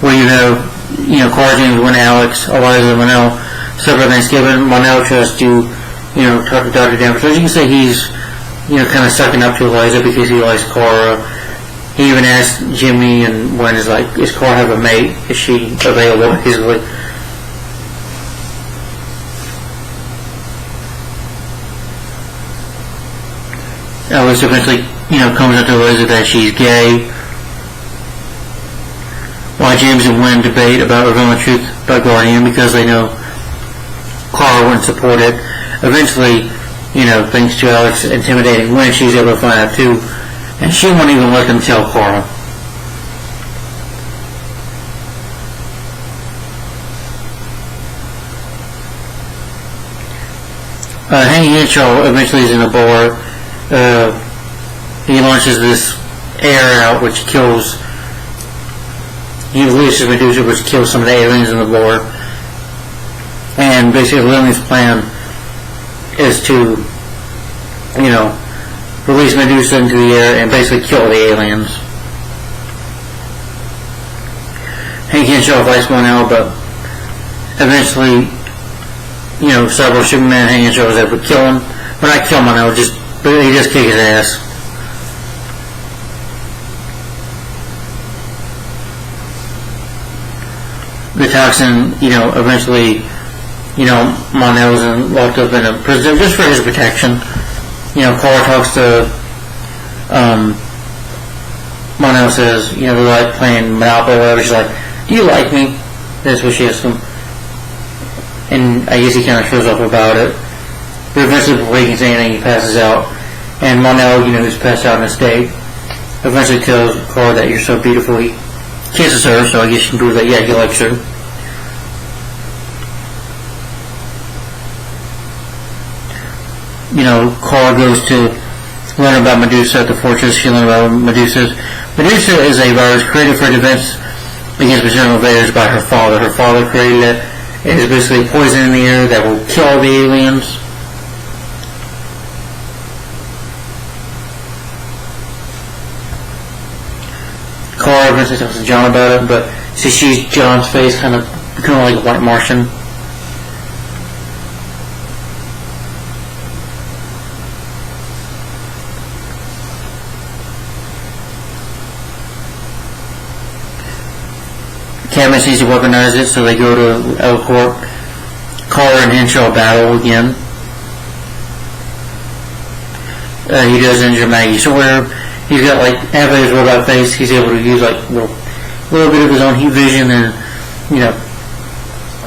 Where Cora James went Alex, Eliza Monell, separate Thanksgiving. Monell tries to, talk to Dr. Danvers. So as you can say, he's, kind of sucking up to Eliza because he likes Cora. He even asked Jimmy and Gwen, is Cora have a mate? Is she available? Basically. Alice eventually, comes up to Eliza that she's gay. While James and Gwen debate about revealing the truth about Guardian because they know Clara wouldn't support it. Eventually, thanks to Alex intimidating Gwen, she's able to find out too. And she won't even let them tell Cora. Hank Henshaw eventually is in a bar. He launches this air out which kills... He releases Medusa, which kills some of the aliens in the bar. And basically Lily's plan is to, release Medusa into the air and basically kill the aliens. Hank Henshaw fights Monell, but eventually, several Superman Hank Henshaw was able to kill him. But not kill Monell, but he just kicked his ass. The toxin, eventually, Monell's locked up in a prison just for his protection. Cora talks to, Monell says, they're like playing Monopoly or whatever. She's like, do you like me? That's what she asks him. And I guess he kind of shows off about it. But eventually, before he can say anything, he passes out. And Monell, who's passed out in a state, eventually tells Cora that you're so beautiful. He kisses her, so I guess she can prove that, yeah, he likes her. Cora goes to learn about Medusa at the fortress. She learned about Medusa. Medusa is a virus created for defense against maternal invaders by her father. Her father created it. It is basically poison in the air that will kill all the aliens. Cora eventually talks to John about it, but she sees John's face kind of like a white Martian. Cadmus needs to weaponize it, so they go to Elcorp. Cora and Henshaw battle again. He does injure Maggie. So where he's got half of his robot face, he's able to use a little bit of his own heat vision, and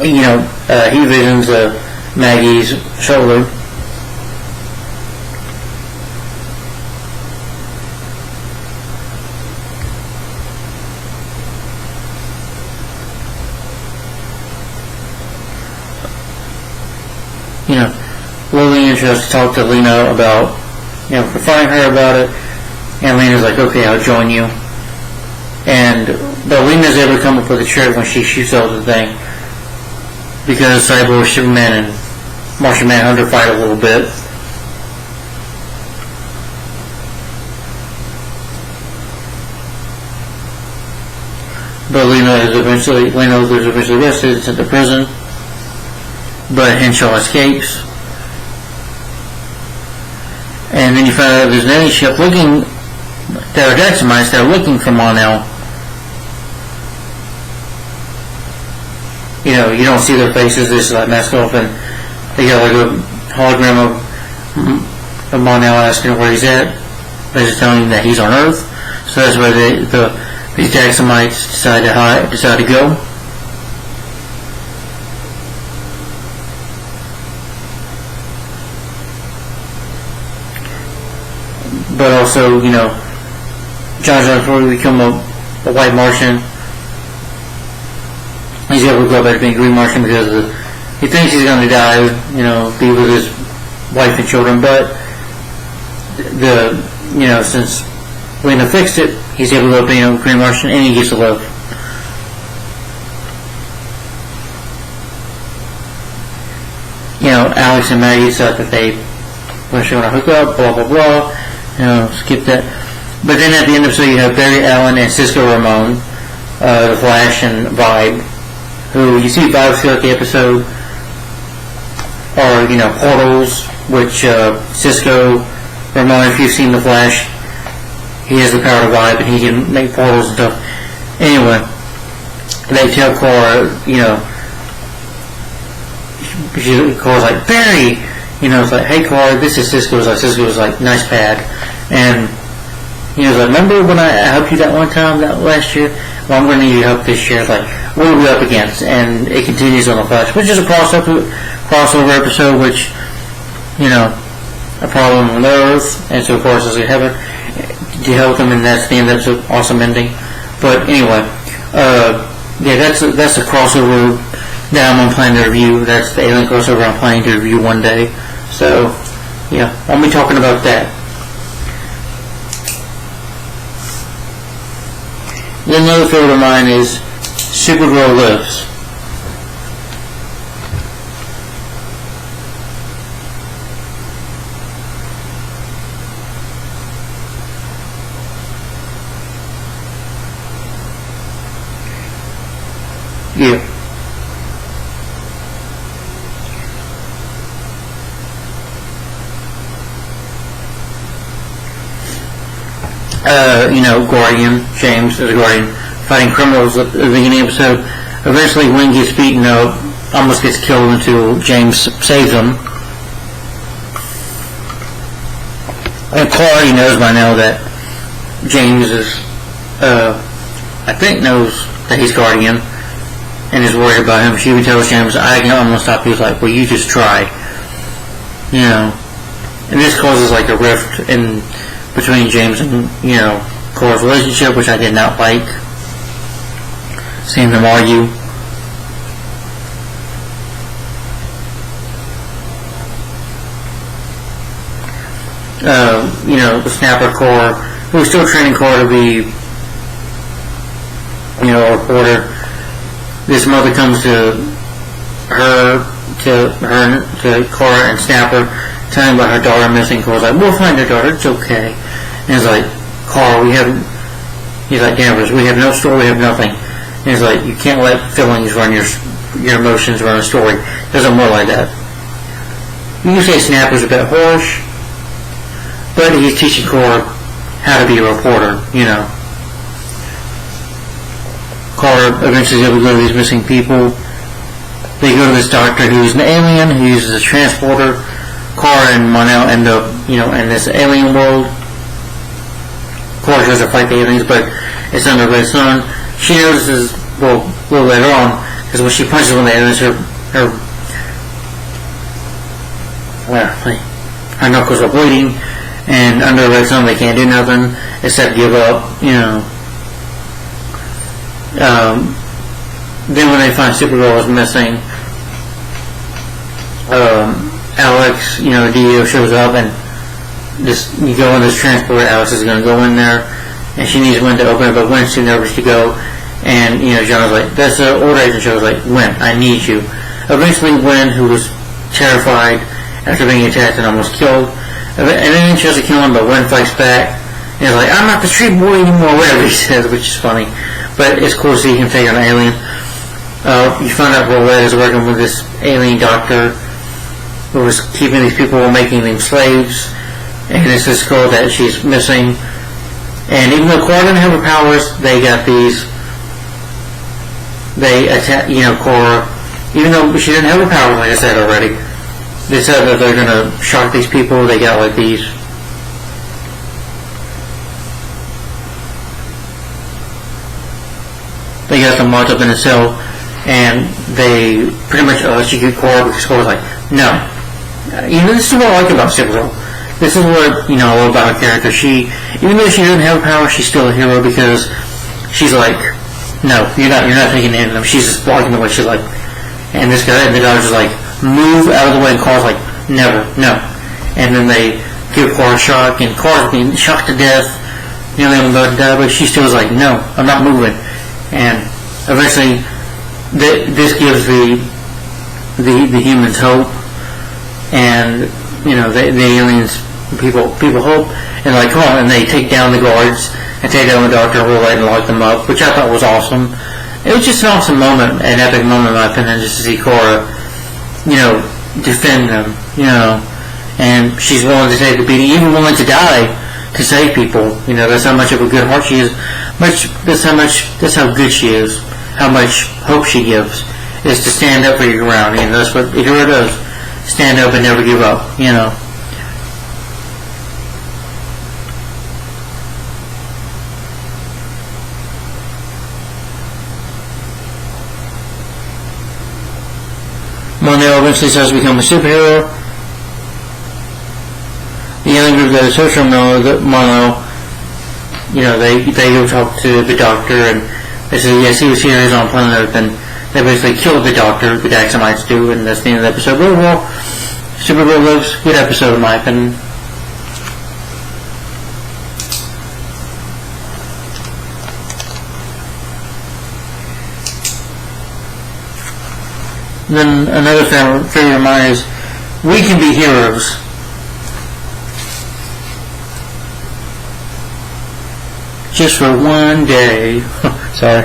he visions Maggie's shoulder. Lily tries to talk to Lena about, confronting her about it, and Lena's like, okay, I'll join you. But Lena's able to come up with a trick when she shoots out the thing, because Cyborg, Superman, and Martian Manhunter fight a little bit. But Lena is eventually arrested and sent to prison. But Henshaw escapes. And then you find out there's an alien ship looking, there are Dexamites that are looking for Monell. You don't see their faces, they're just masked off, and they got a hologram of Monell asking where he's at. They're just telling him that he's on Earth. So that's where these Dexamites decide to go. But also, John before we become a white Martian, he's able to go back to being a green Martian because he thinks he's going to die, be with his wife and children, but since Lena fixed it, he's able to go being a green Martian and he gets to live. Alex and Maggie thought that they were going to hook up, blah, blah, blah. Skip that. But then at the end of the episode, you have Barry Allen and Cisco Ramon, the Flash and Vibe, who you see Vibe throughout the episode are, portals, which Cisco Ramon, if you've seen the Flash, he has the power to Vibe and he can make portals and stuff. Anyway, they tell Cora, Cora's like, Barry! It's like, hey Cora, this is Cisco. Cisco's like, nice pad. And he's like, remember when I helped you that one time, that last year? Well, I'm going to need your help this year. It's like, what are we up against? And it continues on the Flash, which is a crossover episode, which, a problem on Earth, and so of course as a heaven to help them, and that's the end. That's an awesome ending. But anyway, that's a crossover that I'm planning to review. That's the Alien crossover I'm planning to review one day. So, yeah, I'll be talking about that. Then another favorite of mine is Supergirl Lives. Yeah. Guardian, James is a Guardian, fighting criminals at the beginning of the episode. Eventually, Wing gets beaten up, almost gets killed until James saves him. And Clara knows by now that James is, I think knows that he's Guardian and is worried about him. She even tells James, I'm going to stop you. He's like, well, you just try. And this causes like a rift in between James and, Cora's relationship, which I did not like. Seeing them argue. The Snapper Cora, who's still training Cora to be, a reporter. This mother comes to Cora and Snapper, telling about her daughter missing. Cora's like, we'll find her daughter, it's okay. And he's like, Cora, he's like, Danvers, we have no story, we have nothing. And he's like, you can't let feelings run your emotions run a story. It doesn't work like that. You can say Snapper's a bit harsh, but he's teaching Cora how to be a reporter, Cora eventually is able to go to these missing people. They go to this doctor who's an alien, who uses a transporter. Cora and Mon-El end up, in this alien world. Cora tries to fight the aliens, but it's under the red sun. She notices, a little later on, because when she punches one of the aliens, her knuckles are bleeding, and under the red sun they can't do nothing except give up, Then when they find Supergirl is missing, Alex, Dio shows up, and you go in this transport. Alex is going to go in there, and she needs Wynn to open it, but Wynn's too nervous to go. And John was like, "That's an order agent." She was like, "Wynn, I need you." Eventually, Wynn, who was terrified after being attacked and almost killed, and then she tries to kill him, but Wynn fights back. And he's like, "I'm not the street boy anymore," whatever he says, which is funny. But it's cool to see him take on an alien. You find out Rolette is working with this alien doctor who was keeping these people, making them slaves. And it's this girl that she's missing. And even though Cora didn't have her powers, they got these. They attack, Cora. Even though she didn't have her powers, like I said already, they said that they're gonna shock these people. They got like these. They got them locked up in a cell, and they pretty much execute Cora because Cora's like, no. This is what I like about Supergirl. This is what, I love about her character. Even though she doesn't have power, she's still a hero because she's like, no, you're not taking any of them. She's just blocking the way. She's like, and this guy, and the guy's just like, move out of the way, and Cora's like, never, no. And then they give Cora a shock, and Cora's being shocked to death. They're about to die, but she still is like, no, I'm not moving. And eventually, this gives the humans hope and the aliens people hope, and like, come on, and they take down the guards and take down the Doctor and roll it and lock them up, which I thought was awesome. It was just an awesome moment, an epic moment in my opinion, just to see Cora, defend them, and she's willing to take the beating, even willing to die to save people. That's how much of a good heart she is. That's how good she is. How much hope she gives is to stand up for your ground. That's what the hero does. Stand up and never give up. Monel eventually starts to become a superhero. The alien group that is so from Monel, they go talk to the Doctor, and they say, yes, he was here, he's on planet Earth, and they basically killed the Doctor, the Daxamites do, and that's the end of the episode. But overall, Supergirl lives. Good episode, in my opinion. Then another favorite of mine is, we can be heroes. Just for one day. Sorry,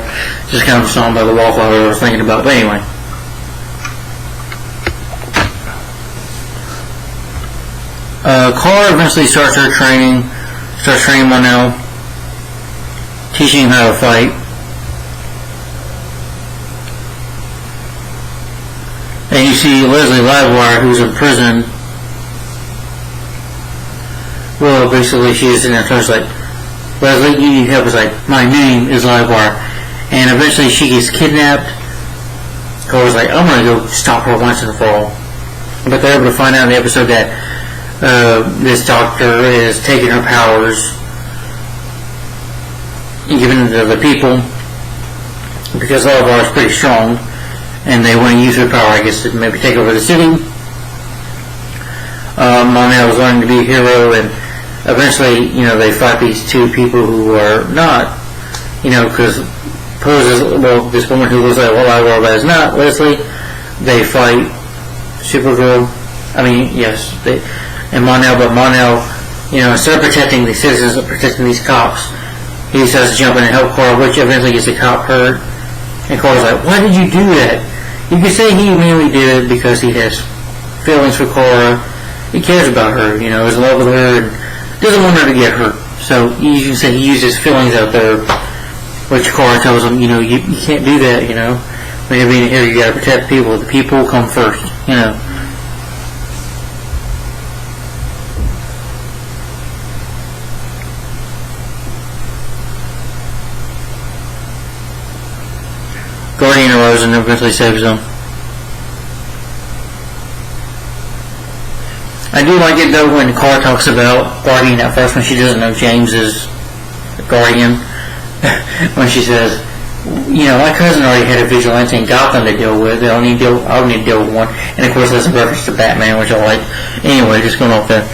just kind of a song by the Wallflower I was thinking about, but anyway. Clara eventually starts training Monel, teaching him how to fight. And you see Leslie Livewire, who's in prison. Well, basically, she's in there, so it's like, Leslie, you need help. It's like, my name is Livewire. And eventually she gets kidnapped. Cora's like, I'm going to go stop her once and for all. But they're able to find out in the episode that this Doctor is taking her powers and giving them to the people, because Livewire is pretty strong. And they want to use her power, I guess, to maybe take over the city. Monel is learning to be a hero, and eventually, they fight these two people who are not, because this woman who looks like Livewire, but is not Leslie. They fight Supergirl. And Monel, but Monel, instead of protecting the citizens, protecting these cops, he decides to jump in and help Cora, which eventually gets the cop hurt. And Cora's like, why did you do that? You could say he mainly did it because he has feelings for Cora. He cares about her, he's in love with her, and doesn't want her to get hurt. So you can say he uses feelings out there, which Cora tells him, you can't do that, When you're being a hero, you gotta protect people. The people come first, Guardian arose and eventually saves them. I do like it though when Cora talks about Guardian at first, when she doesn't know James is Guardian. When she says, my cousin already had a Vigilante in Gotham to deal with. I only need to deal with one. And of course that's a reference to Batman, which I like. Anyway, just going off that.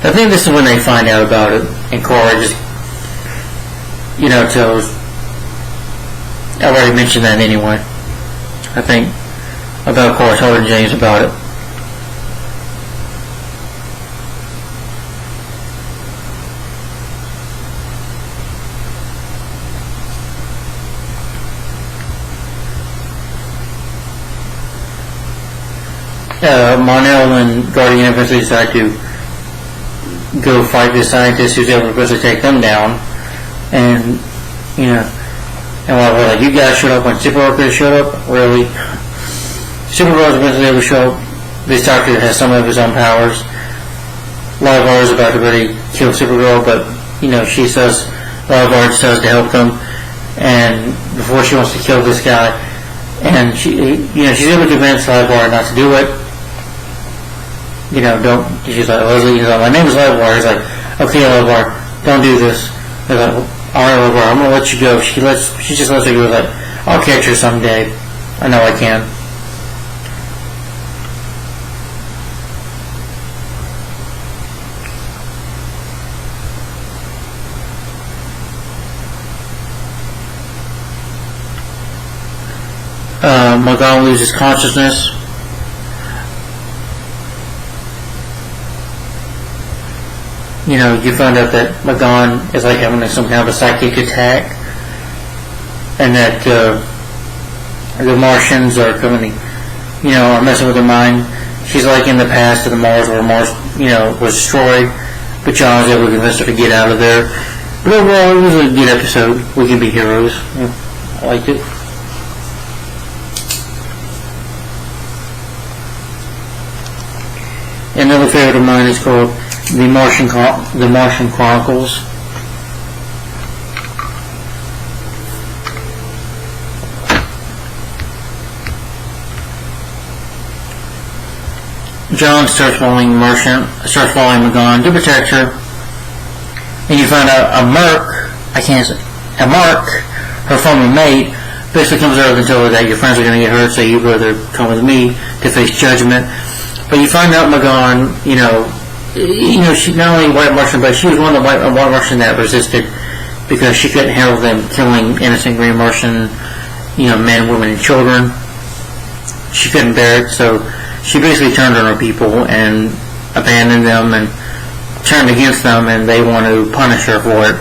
I think this is when they find out about it, and Cora just, tells. I already mentioned that anyway. I think about Cora telling James about it. Monel and Guardian eventually decide to go fight this scientist who's able to eventually take them down, and and while we're like, you guys showed up when Supergirl could have showed up, really? Supergirl is eventually able to show up. This Doctor has some of his own powers. Livewire is about to really kill Supergirl, but she says Livewire decides to help them, and before she wants to kill this guy, and she's able to convince Livewire not to do it. She's like, Leslie, my name is Livewire. He's like, okay, Livewire, don't do this. He's like, alright, Livewire, I'm gonna let you go. She just lets her go. Like, I'll catch her someday. I know I can. Morgan loses consciousness. you find out that Magan is like having some kind of a psychic attack, and that the Martians are coming, are messing with her mind. She's like in the past of the Mars, where Mars, was destroyed, but John was able to convince her to get out of there. But overall, it was a good episode. We can be heroes. I liked it. Another favorite of mine is called The Martian Chronicles. John starts following Magan to protect her, and you find out a Mark, her former mate, basically comes over and tells her that your friends are going to get hurt, so you'd rather come with me to face judgment. But you find out Magan, she not only White Martian, but she was one of the White Martian that resisted, because she couldn't handle them killing innocent Green Martian, men, women, and children. She couldn't bear it, so she basically turned on her people and abandoned them and turned against them, and they want to punish her for it.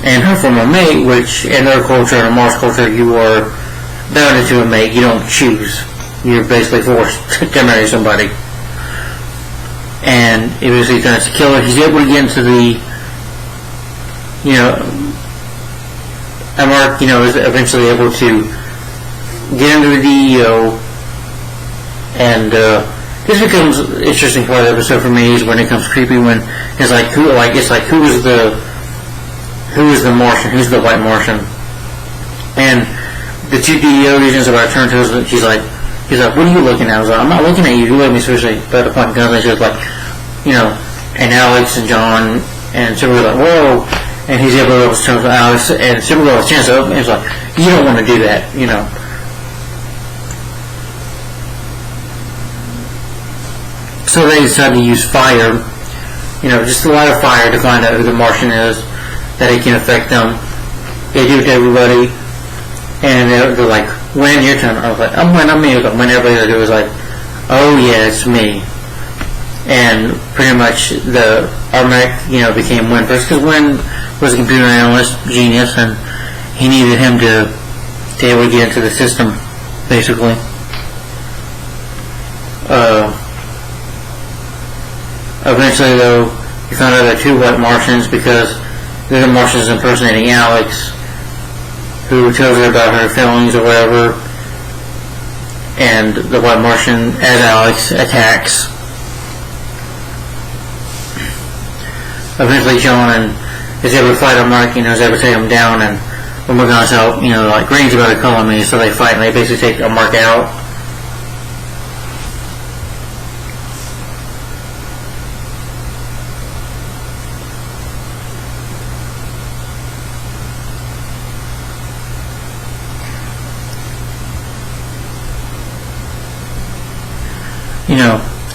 And her former mate, which in their culture, in Mars culture, you are bound into a mate. You don't choose. You're basically forced to marry somebody. And he basically tries to kill her. He's able to get into the, Mark, is eventually able to get into the DEO. And this becomes an interesting part of the episode for me, is when it becomes creepy, when it's like who is the Martian, who's the White Martian, and the two DEO agents about turn to us. He's like, what are you looking at? I was like, I'm not looking at you. You let me seriously. But the point guns, she was like, and Alex and John and Supergirl like, whoa, and he's able to turn to Alex, and Supergirl has a chance to open. And he's like, you don't want to do that, So they decide to use fire, just a lot of fire to find out who the Martian is, that it can affect them. They do it to everybody, and they're like, when your turn? I was like, I'm me. When everybody do is like, oh yeah, it's me. And pretty much our mech, became Win first, because Win was a computer analyst genius, and he needed him to be able to get into the system, basically. Eventually, though, you found out there are two White Martians, because the other Martian is impersonating Alex, who tells her about her feelings or whatever, and the White Martian, as Alex, attacks. Eventually, John is able to fight a Mark, is able to take him down, and when we're going to help, like, Green's about to call me, so they fight, and they basically take a Mark out.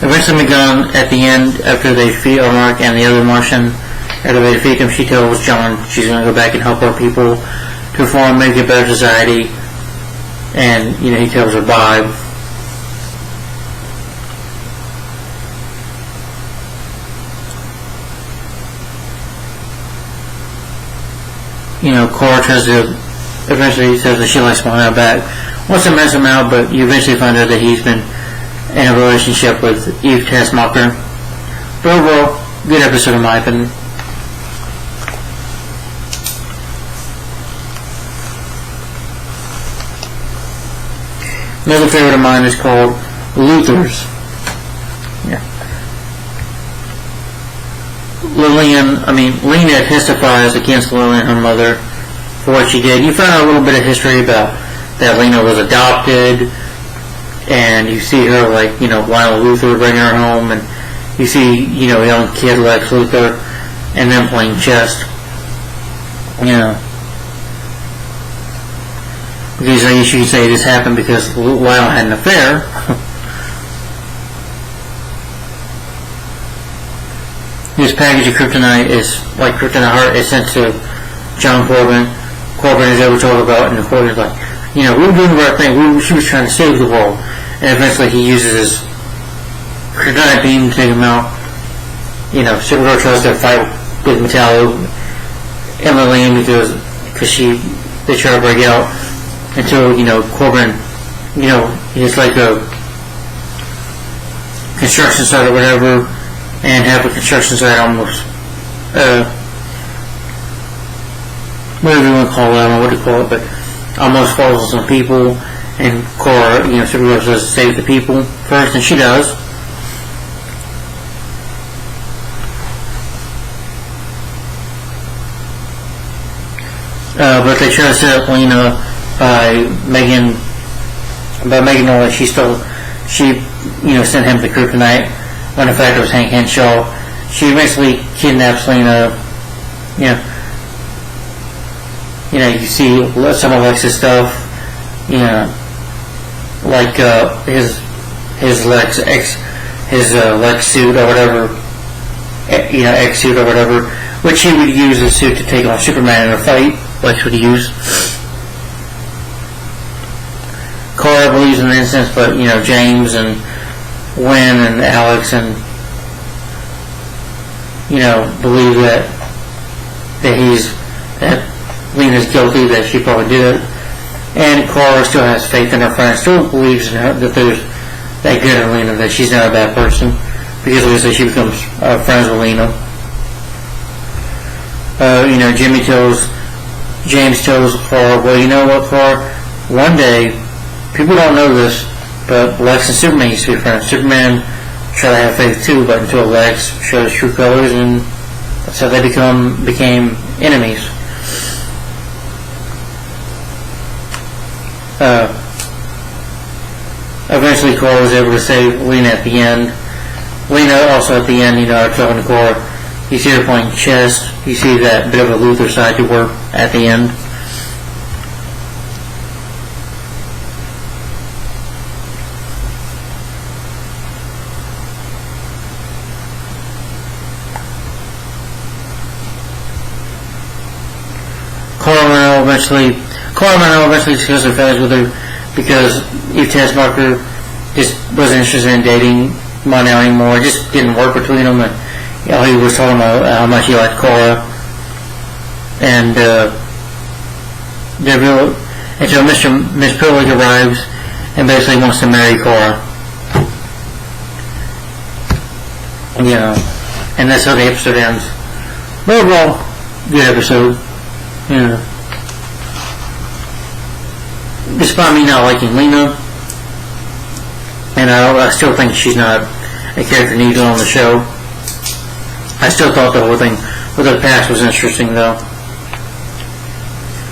Eventually Magan, at the end, after they defeat Mark and the other Martian, after they defeat him, she tells John she's going to go back and help our people to form, make a better society, and, he tells her bye. Cora tries to, eventually says that she likes Magan back, wants to mess him out, but you eventually find out that he's been in a relationship with Eve Taskmaster. But overall, good episode in my opinion. Another favorite of mine is called Luther's. Lena testifies against Lillian, her mother, for what she did. You find out a little bit of history about that Lena was adopted, and you see her, Lionel Luthor bringing her home, and you see, a young kid Lex Luthor, and them playing chess. Because I guess you could say this happened because Lionel had an affair. This package of kryptonite is, like kryptonite heart, is sent to John Corbin. Corbin is able to talk about it, and Corbin's like, we were doing the right thing. She was trying to save the world. And eventually he uses his kryptonite beam to take him out. Supergirl tries to fight with Metallo and Lillian because they try to break out until, Corbin, it's like a construction site or whatever, and half the construction site almost, whatever you want to call it, I don't know what to call it, but almost falls on some people, and Supergirl says to save the people first, and she does. But they try to set up Lena by making know that she sent him to Kryptonite when in fact it was Hank Henshaw. She basically kidnaps Lena. You see some of Lex's stuff, like his Lex suit or whatever, X suit or whatever, which he would use the suit to take on Superman in a fight. Lex would use. Kara believes in the instance, but James and Wynn and Alex and believe that Lena's guilty, that she probably did it, and Kara still has faith in her friend, still believes in her, that there's that good in Lena, that she's not a bad person, because obviously she becomes friends with Lena. James tells Kara, well, you know what, Kara, one day, people don't know this, but Lex and Superman used to be friends. Superman tried to have faith too, but until Lex showed his true colors, and that's how they became enemies. Eventually, Kara was able to save Lena at the end. Lena also at the end, talking to Kara, you see her playing chess. You see that bit of a Luthor side to work at the end. Carmine eventually discussed her feelings with her because Eve Taskmaster just wasn't interested in dating Mon-El anymore. It just didn't work between them. And, he was talking about how much he liked Cora, and until Miss Pillig arrives and basically wants to marry Cora. And that's how the episode ends. But overall, good episode. Despite me not liking Lena, and I still think she's not a character needed on the show. I still thought the whole thing with her past was interesting, though.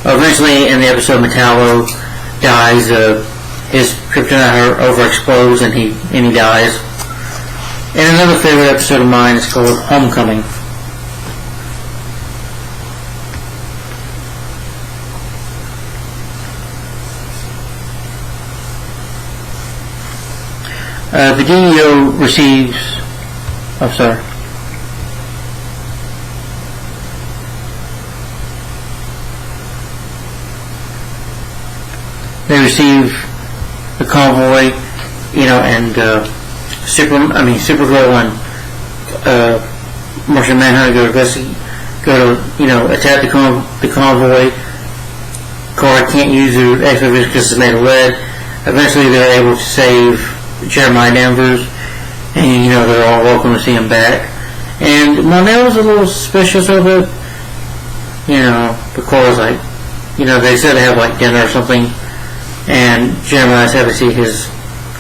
Eventually, in the episode, Metallo dies. His kryptonite overexplodes, and he dies. And another favorite episode of mine is called Homecoming. The DEO receives... I'm sorry. They receive the convoy, and Supergirl and Martian Manhunter go to attack the convoy. Kara can't use her X-ray vision because it's made of lead. Eventually, they're able to save Jeremiah Danvers, and they're all welcome to see him back. And Mon-El was a little suspicious of it, because they said they have like dinner or something, and Jeremiah's happy to see his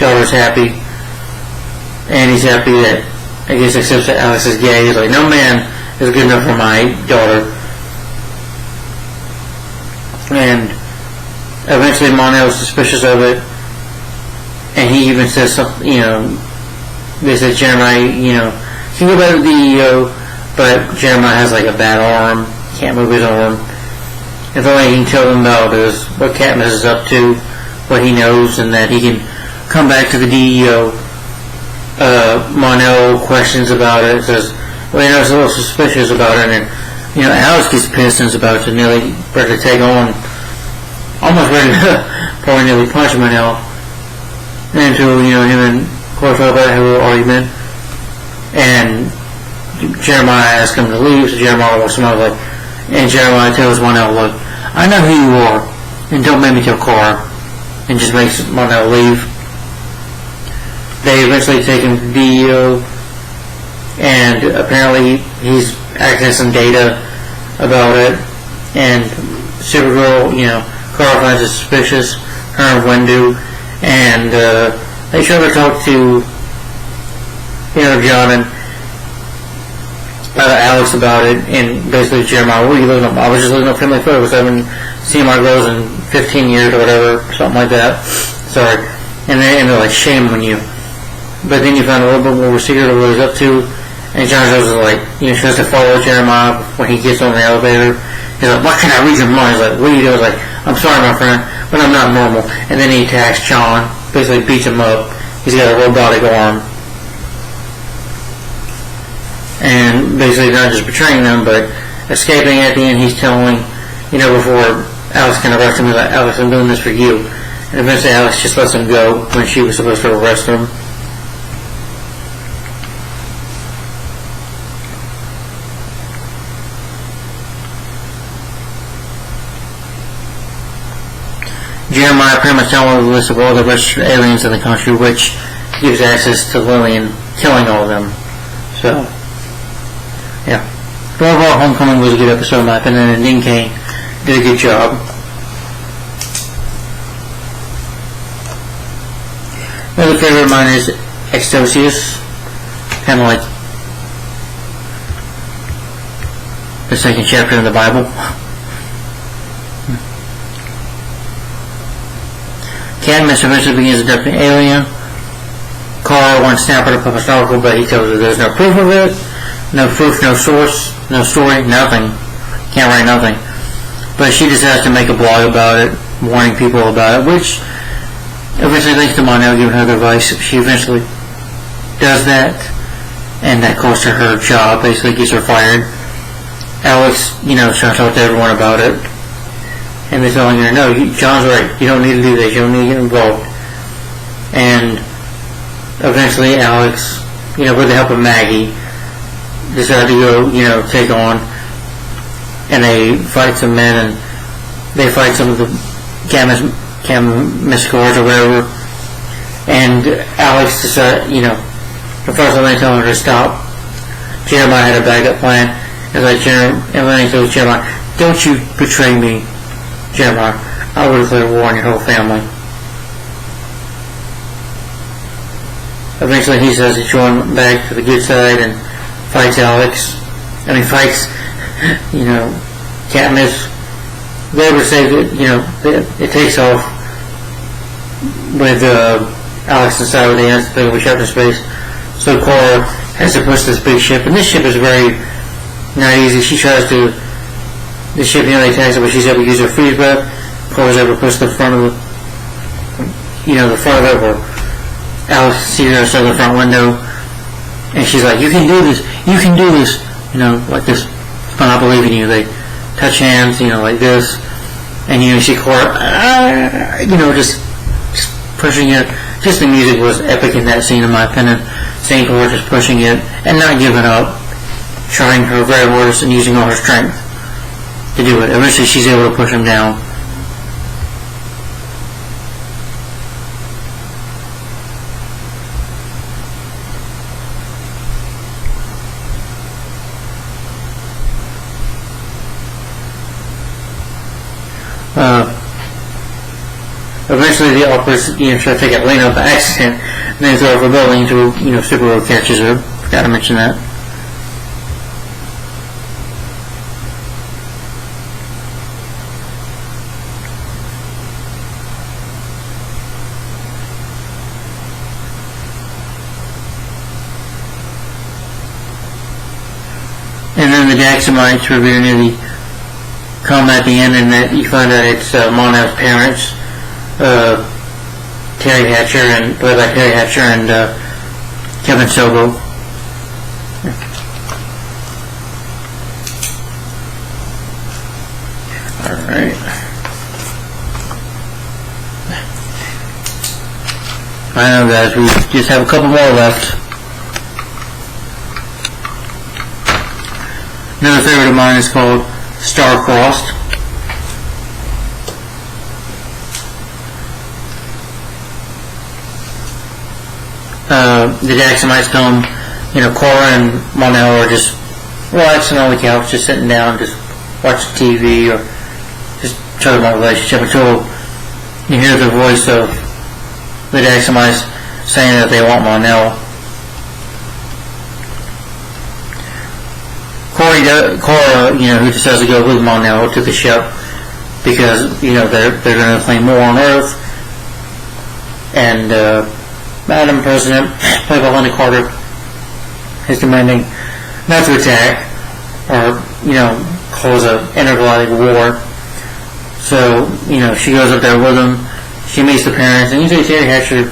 daughter's happy, and he's happy that I guess accepts that Alex is gay. He's like, no man is good enough for my daughter. And eventually Mon-El is suspicious of it. And he even says something, they said Jeremiah, can go back to the DEO, but Jeremiah has like a bad arm, can't move his arm. If only he can tell them about is what Katniss is up to, what he knows, and that he can come back to the DEO. Mon-El questions about it, says, well, he's a little suspicious about it, and Alex gets pissed and is about to nearly ready to take on, almost ready to probably nearly punch Mon-El. And until, him and Crossfire have a little argument, and Jeremiah asks him to leave, so Jeremiah walks him out, like, and Jeremiah tells Mon-El, look, I know who you are, and don't make me tell Cora, and just makes Mon-El leave. They eventually take him to DEO, and apparently he's accessing data about it, and Supergirl, Cora finds it suspicious, her and Wendu, and they try to talk to, John and Alex about it, and basically Jeremiah, what are you looking up? I was just looking up family photos. I haven't seen my girls in 15 years or whatever, something like that. Sorry. And they're like, shame on you. But then you find a little bit more secret of what he's up to, and John Jones is like, tries to follow Jeremiah when he gets on the elevator. He's like, why can't I read your mind? He's like, what are you doing? He's like, I'm sorry, my friend, but I'm not normal. And then he attacks John, basically beats him up. He's got a robotic arm. And basically not just betraying them, but escaping at the end. He's telling, before Alex can arrest him, he's like, Alex, I'm doing this for you. And eventually Alex just lets him go when she was supposed to arrest him. Jeremiah pretty much telling the list of all the registered aliens in the country, which gives access to Lillian killing all of them. So, yeah. But overall, Homecoming was a good episode in my opinion, and Dean Cain did a good job. Another favorite of mine is Extosius, kind of like the second chapter in the Bible. Cadmus eventually begins abducting an alien. Carl wants Snapper to pop a snorkel, but he tells her there's no proof of it. No proof, no source, no story, nothing. Can't write nothing. But she decides to make a blog about it, warning people about it, which eventually thanks to Mon-El giving her the advice, she eventually does that, and that costs her job, basically gets her fired. Alex, is trying to talk to everyone about it. And they're telling her, no, John's right, you don't need to do this, you don't need to get involved. And eventually Alex, with the help of Maggie, decided to go, take on, and they fight some men, and they fight some of the Camiscores or whatever. And Alex decided, the first time they told her to stop, Jeremiah had a backup plan. It's like, Emily told Jeremiah, don't you betray me, Jeremiah. I will declare war on your whole family. Eventually he says to join back to the good side and fights Alex. Fights, Katniss. They would say that, it takes off with Alex inside with the ants playing with Captain Space. So Cora has to push this big ship, and this ship is very not easy. She tries to, the ship nearly attacks her, but she's able to use her freeze breath. Cora's able to push the front of the front of it, where Alex sees her outside the front window, and she's like, you can do this, like this, but I believe in you. They touch hands, like this, and you see Cora, just pushing it. Just the music was epic in that scene, in my opinion. Seeing Cora just pushing it and not giving up, trying her very hardest and using all her strength to do it. Eventually she's able to push him down. Eventually the Opera's, try to take out Lena by accident, and then throw her building until, Supergirl catches her. Forgot to mention that. And then the Daxamites revere nearly come at the end, and that you find out it's Mon-El's parents, Terry Hatcher and Kevin Sobel. Alright. I know, guys, we just have a couple more left. Another favorite of mine is called Star-Crossed. The Jacksonites come, Cora and Mon-El are just relaxing on the couch, just sitting down, just watching TV, or just talking about relationship until you hear the voice of the Jacksonites saying that they want Mon-El. Cora, who decides to go with Mon-El to the ship because, they're going to claim more on Earth. And, Madam President, played by Linda Carter, is demanding not to attack or, cause an intergalactic war. So, she goes up there with him. She meets the parents, and usually Terry Hatcher,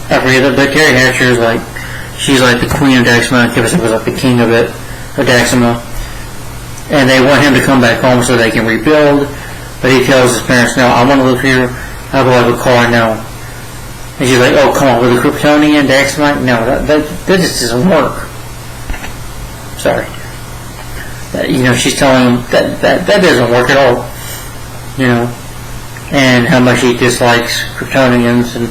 I forget it, but Terry Hatcher is she's like the queen of Daxima, Kivison was like the king of Daxima. And they want him to come back home so they can rebuild, but he tells his parents, no, I want to live here, how do I have a car now? And she's like, oh, come on, with a Kryptonian Daxamite? No, that just doesn't work. Sorry. She's telling him that doesn't work at all. And how much he dislikes Kryptonians, and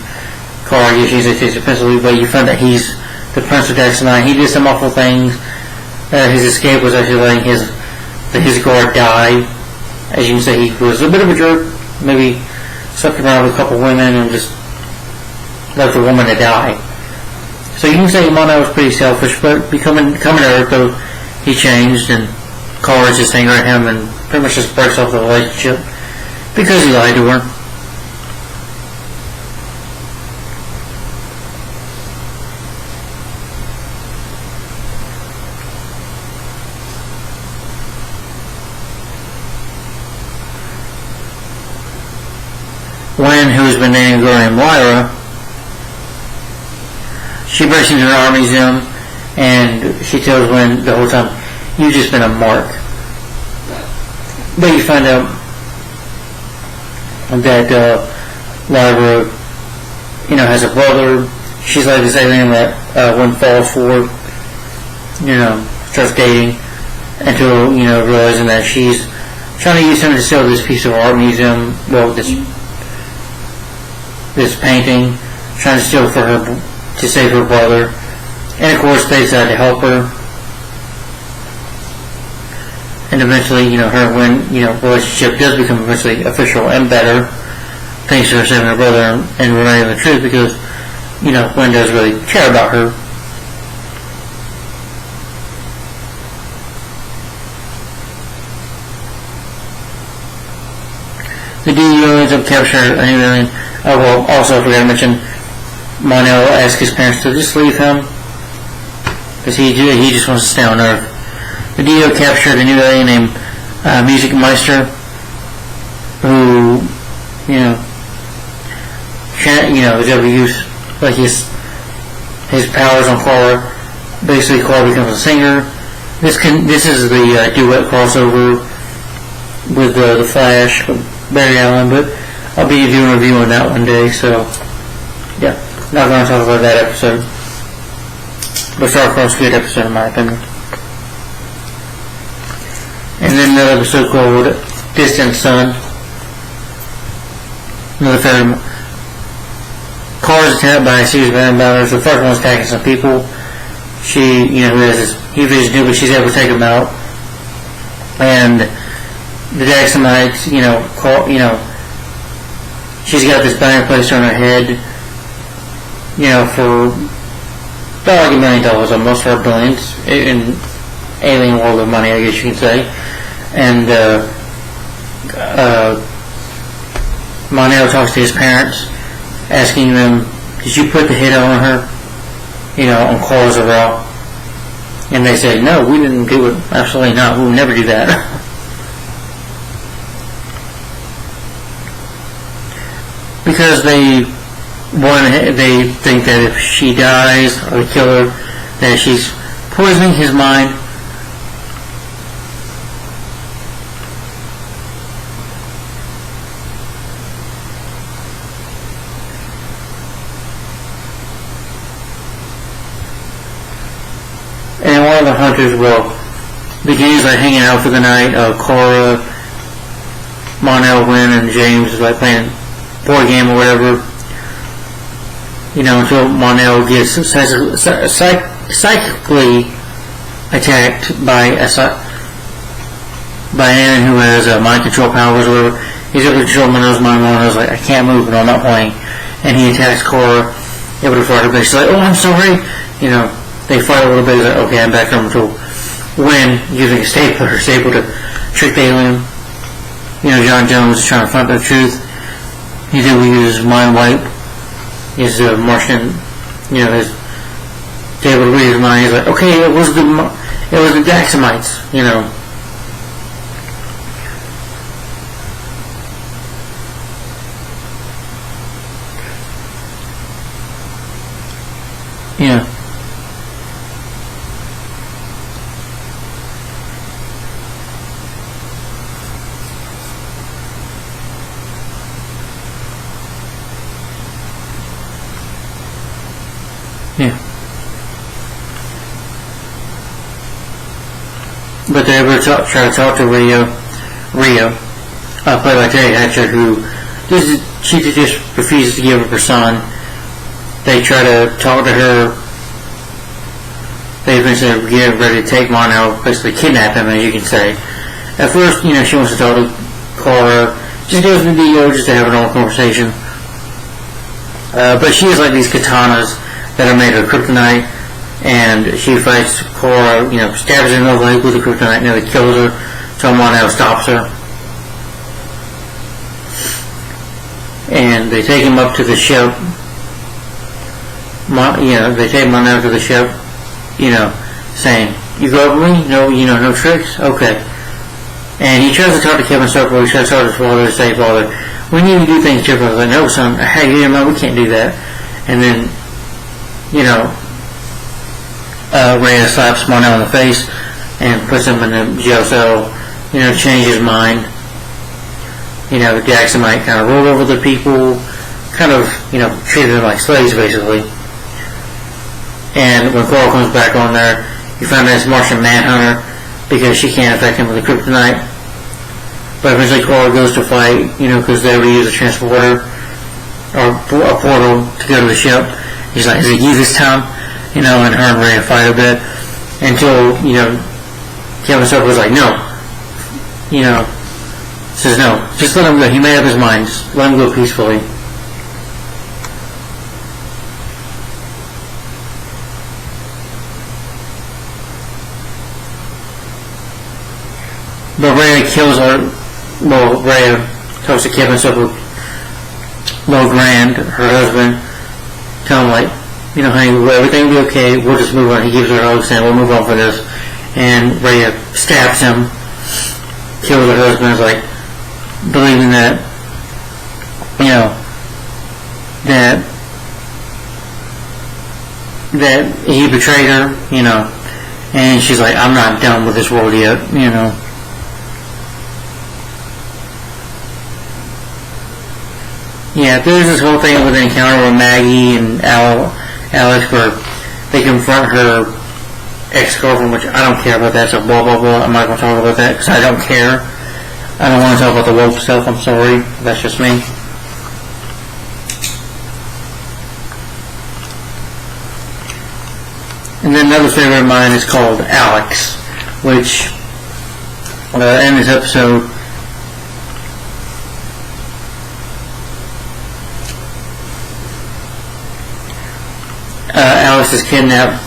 Cora usually takes offensively, but you find that he's the Prince of Daxamite. He did some awful things. His escape was actually letting his guard die. As you can see, he was a bit of a jerk. Maybe slept around with a couple women and just left the woman to die. So you can say Mon-El was pretty selfish, but coming to Earth, though, he changed, and Cora's just angry at him and pretty much just breaks off the relationship because he lied to her. Lynn, who's been dating a girl named Lyra, she breaks into her art museum, and she tells Lynn the whole time, you've just been a mark. But you find out that Lyra, has a brother. She's like the same thing that Lynn falls for, starts dating, until, realizing that she's trying to use him to sell this piece of art museum, this painting, trying to steal for her to save her brother, and of course they decide to help her, and eventually, her and Lynn, relationship does become eventually official and better, thanks to her saving her brother and revealing the truth, because Lynn does really care about her. The DEO ends up capturing a new alien. Also, I forgot to mention, Mon-El asks his parents to just leave him, because he just wants to stay on Earth. The DEO captured a new alien named Music Meister, who, is able to use his powers on Cora. Basically, Cora becomes a singer. This is the duet crossover with the Flash, Barry Allen, but I'll be doing a review on that one day, so yeah, not going to talk about that episode. But Star-Crossed, good episode in my opinion. And then another episode called Distant Sun. Another favorite. Cars attacked by a series of animals. The first one's attacking some people. She, has this heat vision, but she's able to take them out. And the Daxamites, she's got this banner placed on her head, for about $1 million, almost, for billions, in alien world of money, I guess you can say. And Mon-El talks to his parents, asking them, did you put the hit on her, on Cora's Raw? And they say, no, we didn't do it. Absolutely not. We would never do that. Because they think that if she dies, or they kill her, that she's poisoning his mind, all the hunters, well, the gangs like hanging out for the night. Cora, Mon-El, Wynn, and James is like playing board game or whatever. Until Mon-El gets psychically attacked by Ann, who has mind control powers or whatever. He's able to control Mon-El's mind. Mon-El's like, I can't move, no, I'm not playing. And he attacks Cora, able to fight her, but she's like, oh, I'm sorry. They fight a little bit. He's like, okay, I'm back on to win using a stapler to trick the alien. John Jones is trying to find the truth. He's able to use his mind wipe. He's a Martian, he's able to read his mind. He's like, okay, it was the Daxamites, Yeah. Yeah. But they were try to talk to Rio, played by Terry Hatcher, who she just refuses to give up her son. They try to talk to her. They eventually get ready to take Mon-El, basically kidnap him, as you can say. At first, she wants to talk to Cora. Just goes to the DO just to have a normal conversation. But she has like these katanas that are made of kryptonite, and she fights Cora, stabs her in the leg with the kryptonite, nearly kills her, so Mon-El stops her. And they take him up to the ship. They take Mon-El to the ship, saying, you go over me? No, no tricks? Okay. And he tries to talk to Kevin Sorbo. He tries to talk to his father to say, Father, we need to do things differently. I was like, no, son, hey, we can't do that. And then, Rhea slaps Mon-El in the face and puts him in the jail cell, change his mind. The Daxamite kind of rolled over the people, kind of, treated them like slaves, basically. And when Cora comes back on there, you find out it's Martian Manhunter, because she can't affect him with the kryptonite. But eventually Cora goes to fight, because they already use a transporter, or a portal to go to the ship. He's like, is it you this time? And her and Rhea fight a bit, until, Kevin Sorbo was like, no. Says no, just let him go. He made up his mind. Just let him go peacefully. But Rhea kills her. Well, Rhea talks to Kevin Sorbo, Grand, her husband, tell him like, honey, everything will be okay. We'll just move on. He gives her a hug, saying we'll move on for this. And Rhea stabs him, kills her husband. Is like, believing that, that he betrayed her, and she's like, I'm not done with this world yet, Yeah, there's this whole thing with an encounter with Maggie and Alex where they confront her ex-girlfriend, which I don't care about that, so blah blah blah. I'm not going to talk about that because I don't care. I don't want to talk about the woke stuff, I'm sorry. That's just me. And then another favorite of mine is called Alex, which in this episode Alex is kidnapped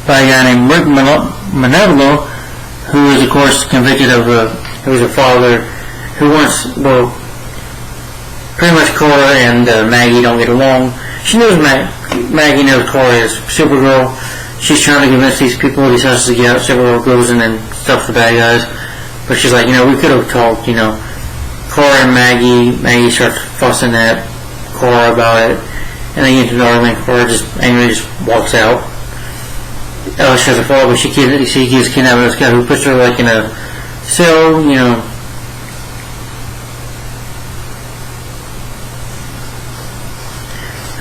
by a guy named Rick Manevolo, who is of course convicted of who's a father who wants, pretty much Cora and Maggie don't get along. She knows Maggie knows Cora is Supergirl. She's trying to convince these people, these hustlers to get out. Supergirl goes in and stuffs the bad guys. But she's like, we could have talked, Cora and Maggie starts fussing at Cora about it. And they get into an argument. Cora just angrily just walks out. Alex has a fall, but she gets kidnapped by this guy who puts her like in a cell,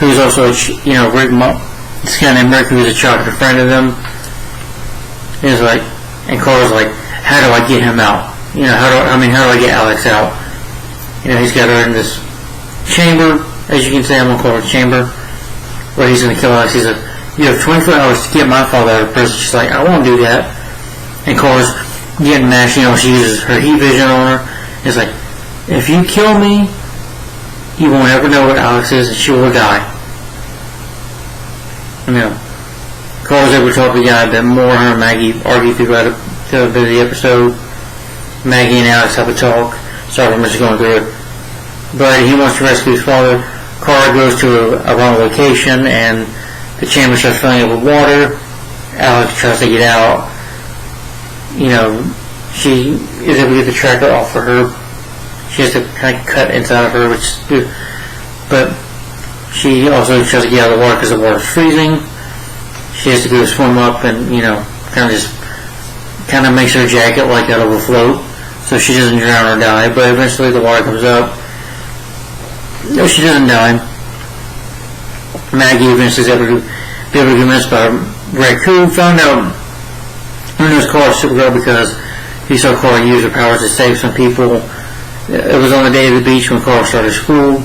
who's also, Rick, this guy named Rick, who's a childhood friend of them, is like, and Cora's like, how do I get him out? How do I get Alex out? He's got her in this chamber, as you can say, I'm gonna call it a chamber, where he's gonna kill Alex. He's like, you have 24 hours to get my father out of prison. She's like, I won't do that. And Cora's getting mad. She uses her heat vision on her. It's like, if you kill me, you won't ever know what Alex is, and she will die. Cora's able to talk to the guy a bit more. Her and Maggie argue throughout a bit of the episode. Maggie and Alex have a talk. Sorry, I'm just going through it. But he wants to rescue his father. Kara goes to a wrong location, and the chamber starts filling up with water. Alex tries to get out. She is able to get the tracker off for her. She has to kind of cut inside of her, but she also tries to get out of the water because the water's freezing. She has to go swim up and, kind of makes her jacket like out of a float, so she doesn't drown or die. But eventually the water comes up. No, she doesn't die. Maggie eventually is able to be convinced by Rick, who found out who knows Cora Supergirl because he saw Cora use her powers to save some people. It was on the day of the beach when Cora started school,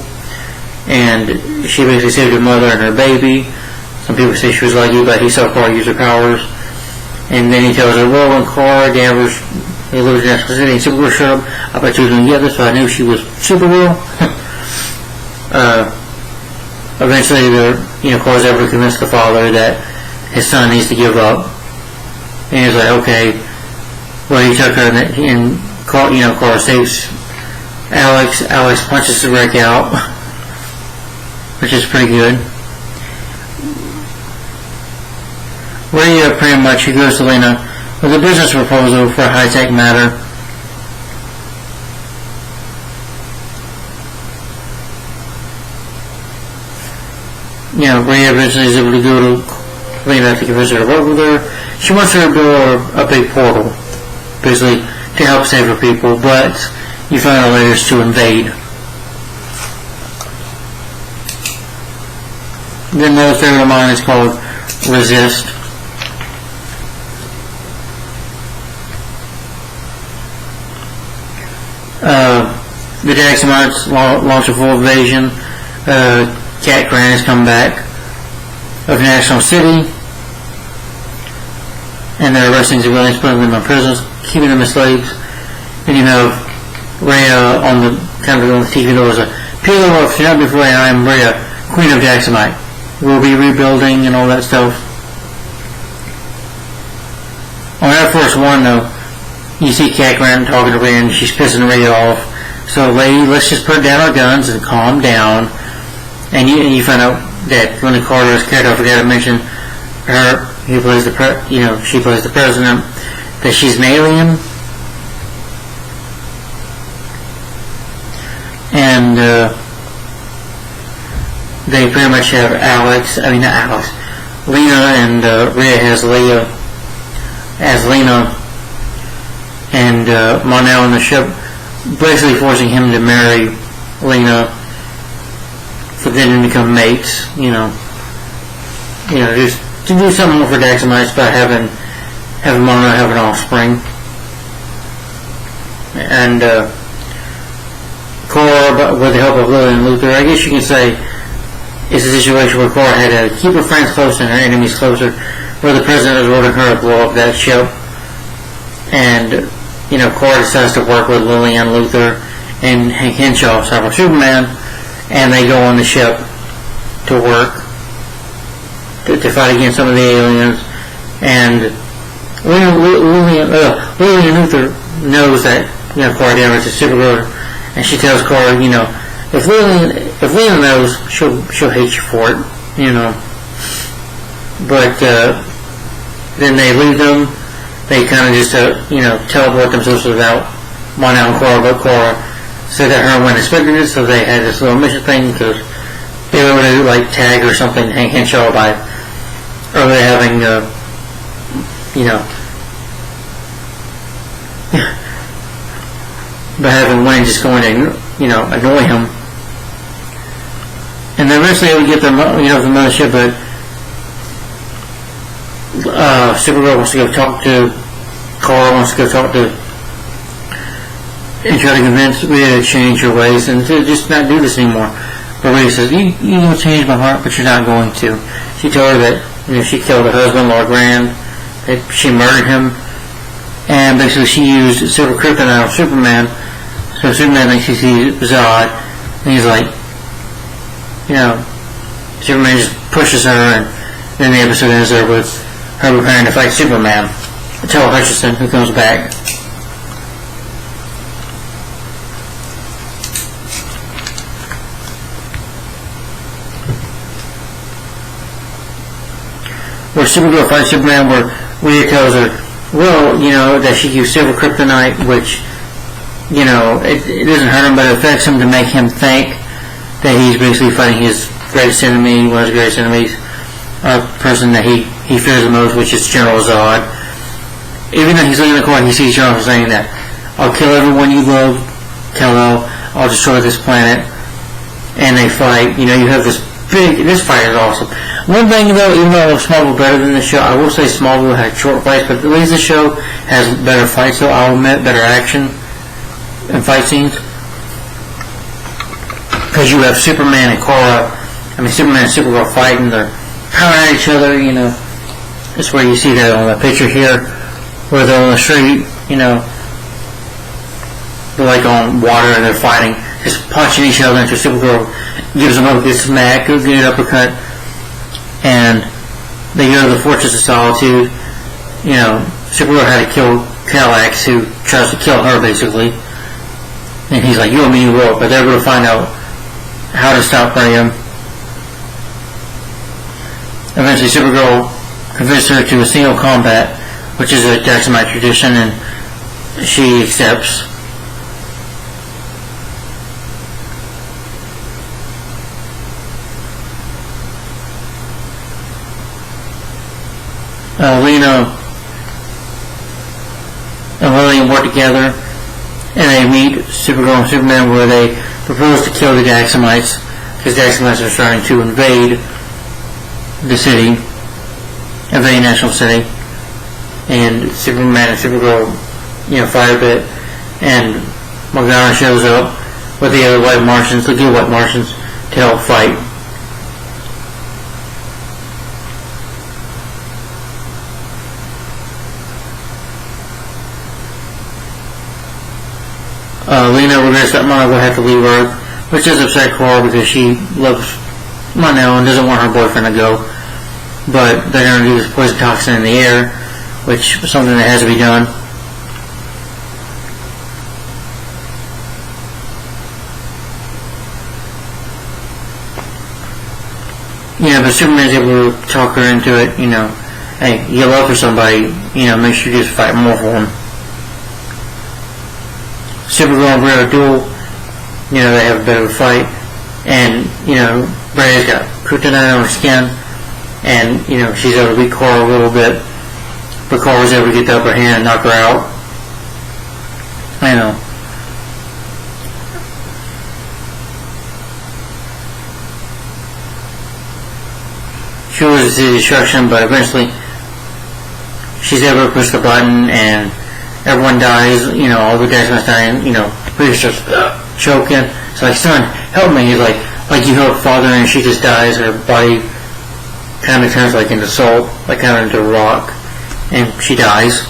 and she basically saved her mother and her baby. Some people say she was lucky, but he saw Cora use her powers. And then he tells her, well, when Cora Danvers, they lived in National City and Supergirl showed up, I bet you was together, so I knew she was Supergirl. Eventually, Cora's able to convince the father that his son needs to give up. And he's like, okay. Well, he took her and Cora saves Alex. Alex punches the Rick out, which is pretty good. Ray pretty much, he goes to Lena with a business proposal for a high-tech matter. Ray eventually is able to go to Lena to convince her to work with her. She wants her to build a big portal, basically, to help save her people, but you find out later it's to invade. Then the other favorite of mine is called Resist. The Daxamites launch a full invasion. Cat Grant has come back of National City, and they're arresting civilians, putting them in prisons, keeping them as slaves. And Rhea on the TV knows a Peeler of Shut Before I am Rhea, Queen of Daxamite. We'll be rebuilding and all that stuff. On Air Force One, though, you see Cat Grant talking to Rhea, and she's pissing Rhea off. So, lady, let's just put down our guns and calm down. And you find out that Linda Carter's character, I forgot to mention her. She plays the president. That she's an alien. And they pretty much have Lena and Rhea has Leah as Lena, and Mon-El on the ship, basically forcing him to marry Lena for them to become mates. Just to do something for Daxamites by having Mon-El have an offspring. And Cora, with the help of Lily and Luthor, I guess you can say it's a situation where Cora had to keep her friends close and her enemies closer, where the president was ordering her to blow up that ship. And, Cora decides to work with Lily and Luthor and Hank Henshaw, Cyber Superman, and they go on the ship to work to fight against some of the aliens. And Lily and Luthor knows that, Cora Danvers is Supergirl, and she tells Cora, if Lena knows, she'll hate you for it, But then they leave them. They kind of just teleport themselves without Mon-El and Cora. But Cora said that her and Wayne expected it, so they had this little mission thing because they were going to tag or something Hank Henshaw by earlier having by having Wayne just going to annoy him. And then eventually they would get the mothership, but Supergirl wants to go talk to Kara, wants to go talk to and try to convince Rita to change her ways and to just not do this anymore. But Rita says, you will change my heart, but you're not going to. She told her that she killed her husband, Lord Grand, that she murdered him, and basically she used silver kryptonite on Superman. So Superman thinks he sees Zod, and he's like, Superman just pushes her, and then the episode ends there with her preparing to fight Superman until Hutchinson, who comes back. Where Supergirl fights Superman, where Rhea tells her, that she used silver kryptonite, which, it doesn't hurt him, but it affects him to make him think that he's basically fighting his greatest enemy, one of his greatest enemies, a person that he fears the most, which is General Zod. Even though he's looking in the corner, he sees General saying that, I'll kill everyone you love, Kal-El, I'll destroy this planet, and they fight. You have this fight is awesome. One thing though, even though Smallville better than the show, I will say Smallville had short fights, but at least the show has better fights, so I'll admit, better action and fight scenes. Because you have Superman and Superman and Supergirl fighting, they're powering at each other, That's where you see that on the picture here, where they're on the street, they're like on water and they're fighting, just punching each other until Supergirl gives them a good smack, a good uppercut, and they go to the Fortress of Solitude. Supergirl had to kill Kallax, who tries to kill her basically, and he's like, you and me will, but they're going to find out how to stop him. Eventually Supergirl convinces her to a single combat, which is a Jacksonite tradition, and she accepts. Lena and Lillian work together, and they meet Supergirl and Superman, where they propose to kill the Jacksonites, because Jacksonites are starting to invade the city, invade National City, and Superman and Supergirl, fight a bit, and Morgana shows up with the other white Martians, the good white Martians, to help fight. Lena regrets that Mona will have to leave Earth, which does upset Cora because she loves Monel and doesn't want her boyfriend to go. But they're going to do this poison toxin in the air, which is something that has to be done. But Superman's able to talk her into it, hey, you love for somebody, make sure you just fight more for him. Supergirl and Brea duel, they have a bit of a fight, and, Brea's got kryptonite on her skin, and, she's able to beat Cora a little bit, but Cora's able to get the upper hand and knock her out. She was to see destruction, but eventually she's able to push the button and everyone dies, all the guys must die, and, Rita starts choking. It's like, son, help me. He's like you help father, and she just dies. Her body kind of turns like into salt, like kind of into a rock, and she dies.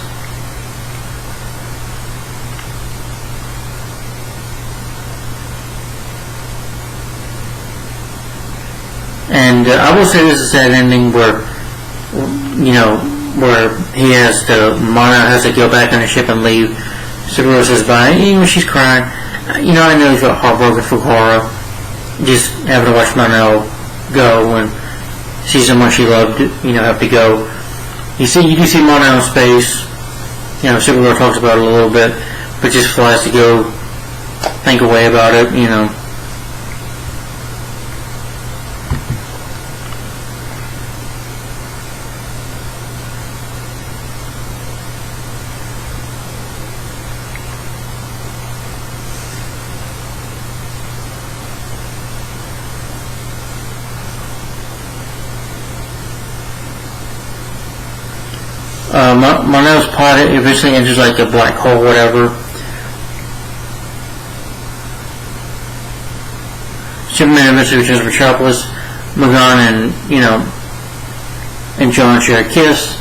And I will say this is a sad ending where, where he has to, Mona has to go back on the ship and leave. Supergirl says bye, even when she's crying. I know he felt heartbroken for Cora, just having to watch Monel go and see someone she loved, have to go. You do see Monel in space. Supergirl talks about it a little bit, but just flies to go think away about it, Mon-El's pod eventually enters like a black hole, whatever. Superman eventually returns to Metropolis. Morgan and John share a kiss.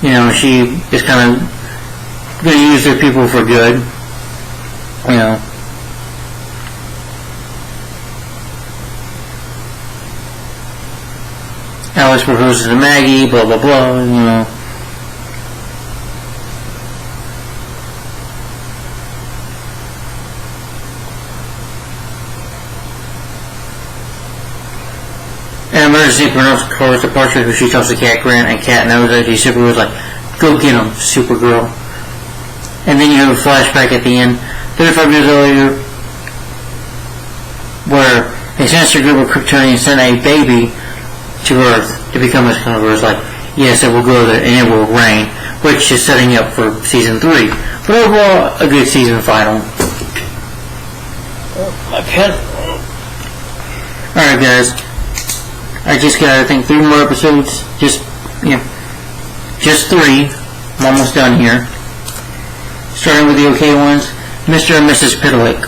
She is kind of going to use their people for good. Alex proposes to Maggie, blah, blah, blah, An emergency pronounced Cora's departure, who she tells the Cat Grant, and Cat knows that she's Supergirl's like, go get him, Supergirl. And then you have a flashback at the end, 35 years earlier, where a sinister group of Kryptonians sent a baby to Earth to become his conquerors. Like, yes, it will go there and it will rain, which is setting up for season 3. But overall, a good season final. My pen. Alright, guys. I just got, I think, 3 more episodes. Just 3. I'm almost done here. Starting with the okay ones, Mr. and Mrs. Pitlick.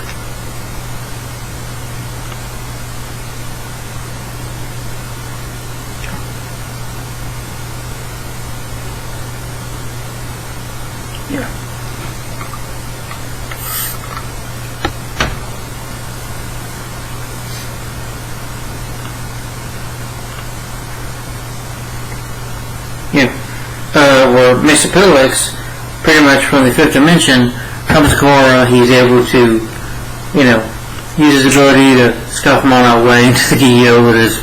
Where Mr. Pitlick's pretty much from the 5th dimension comes to Cora. He's able to, use his ability to scuff him on our way into the GEO with his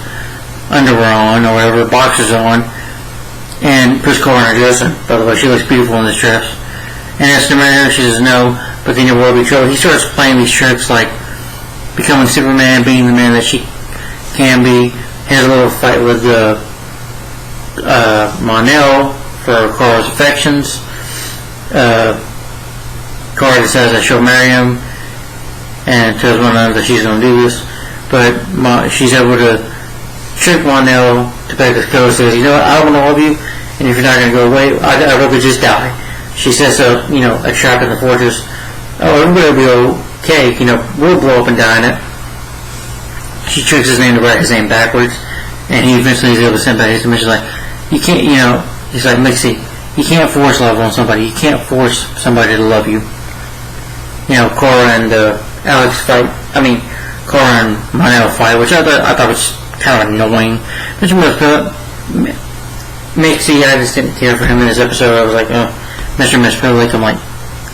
underwear on or whatever, boxers on, and puts Cora in her dresser. By the way, she looks beautiful in this dress. And asks her to marry her. She says no, but then your world will be trouble. He starts playing these tricks like becoming Superman, being the man that she can be. Has a little fight with Mon-El for Cora's affections. Cora decides that she'll marry him and tells Mon-El that she's going to do this, but she's able to trick Mon-El to back his code. Says, I don't want to love you, and if you're not going to go away, I'd rather just die. She sets up, a trap in the fortress. Oh, everybody will be okay, we'll blow up and die in it. She tricks his name to write his name backwards, and he eventually is able to send back his dimension. Like, you can't, he's like, Mixie, you can't force love on somebody. You can't force somebody to love you. Cora and Alex fight. Cora and Mon-El fight, which I thought was kind of annoying. Mixie, I just didn't care for him in this episode. I was like, Mr. and Miss Pitlick. I'm like,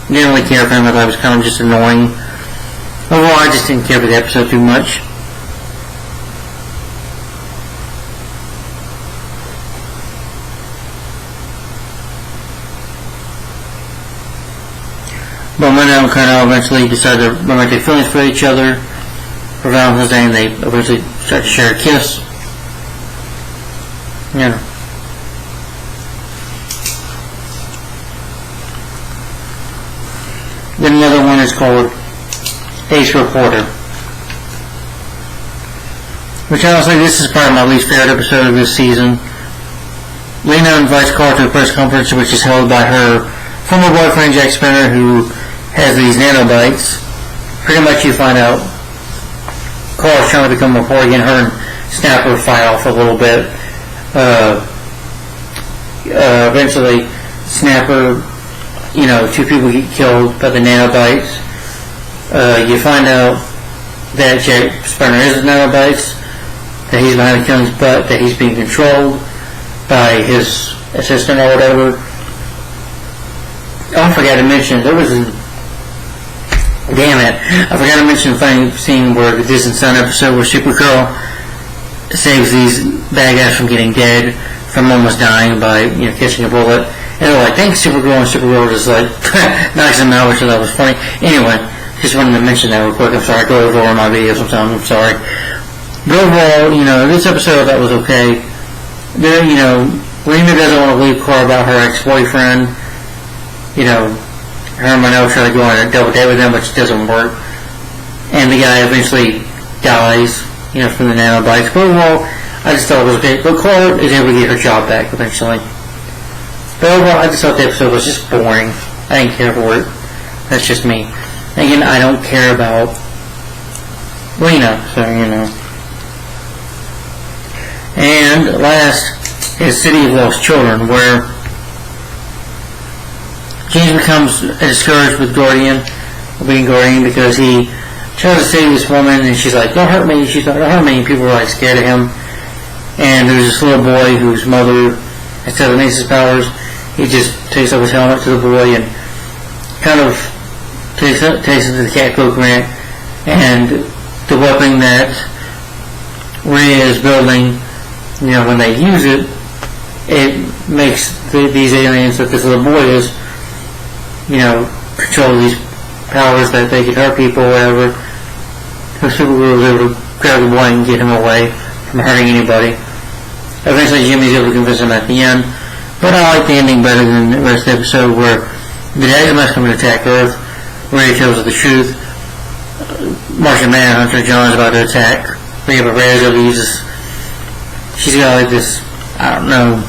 didn't really care for him. I thought it was kind of just annoying. Overall, I just didn't care for the episode too much. But Mon-El and Colonel eventually decide their romantic feelings for each other. For Valentine's Day, and they eventually start to share a kiss. Then the other one is called Ace Reporter. Which honestly, this is probably my least favorite episode of this season. Lena invites Cora to a press conference which is held by her former boyfriend Jack Spanner, who has these nanobites. Pretty much you find out Cora's trying to become a reporter again. Her and Snapper fight off a little bit. Eventually Snapper, 2 people get killed by the nanobites. You find out that Jack Spanner is the nanobites, that he's behind the killings, but that he's being controlled by his assistant or whatever. I forgot to mention, I forgot to mention the funny scene where the Distant Sun episode where Supergirl saves these bad guys from getting dead, from almost dying by, catching a bullet. And they're like, thanks Supergirl, and Supergirl just like, knocks them out, which I thought was funny. Anyway, just wanted to mention that real quick. I'm sorry, I go over my videos sometimes, I'm sorry. But overall, this episode I thought was okay. There, Lena doesn't want to leave Cora about her ex-boyfriend. Her and Mon-El try to go on a double date with them, which doesn't work. And the guy eventually dies, from the nanobites. But overall, I just thought it was okay. But Cora is able to get her job back eventually. But overall, I just thought the episode was just boring. I didn't care for it. That's just me. Again, I don't care about Lena, so you know. And last is City of Lost Children, where James becomes discouraged with Guardian, being Guardian, because he tries to save this woman, and she's like, don't hurt me, she's not going to hurt me, and people are like scared of him. And there's this little boy whose mother, instead of Mace's powers, he just takes off his helmet to the boy and kind of takes it to the Catco Grant, and the weapon that Rhea is building, you know, when they use it, it makes these aliens that this little boy is, you know, control these powers that they can hurt people or whatever. So Supergirl was able to grab the boy and get him away from hurting anybody. Eventually Jimmy's able to convince him at the end, but I like the ending better than the rest of the episode, where the Daggermans come to attack Earth. Rhea tells her the truth. Martian Manhunter John's about to attack. Rhea, but Rhea's able to use this. She's got like this, I don't know,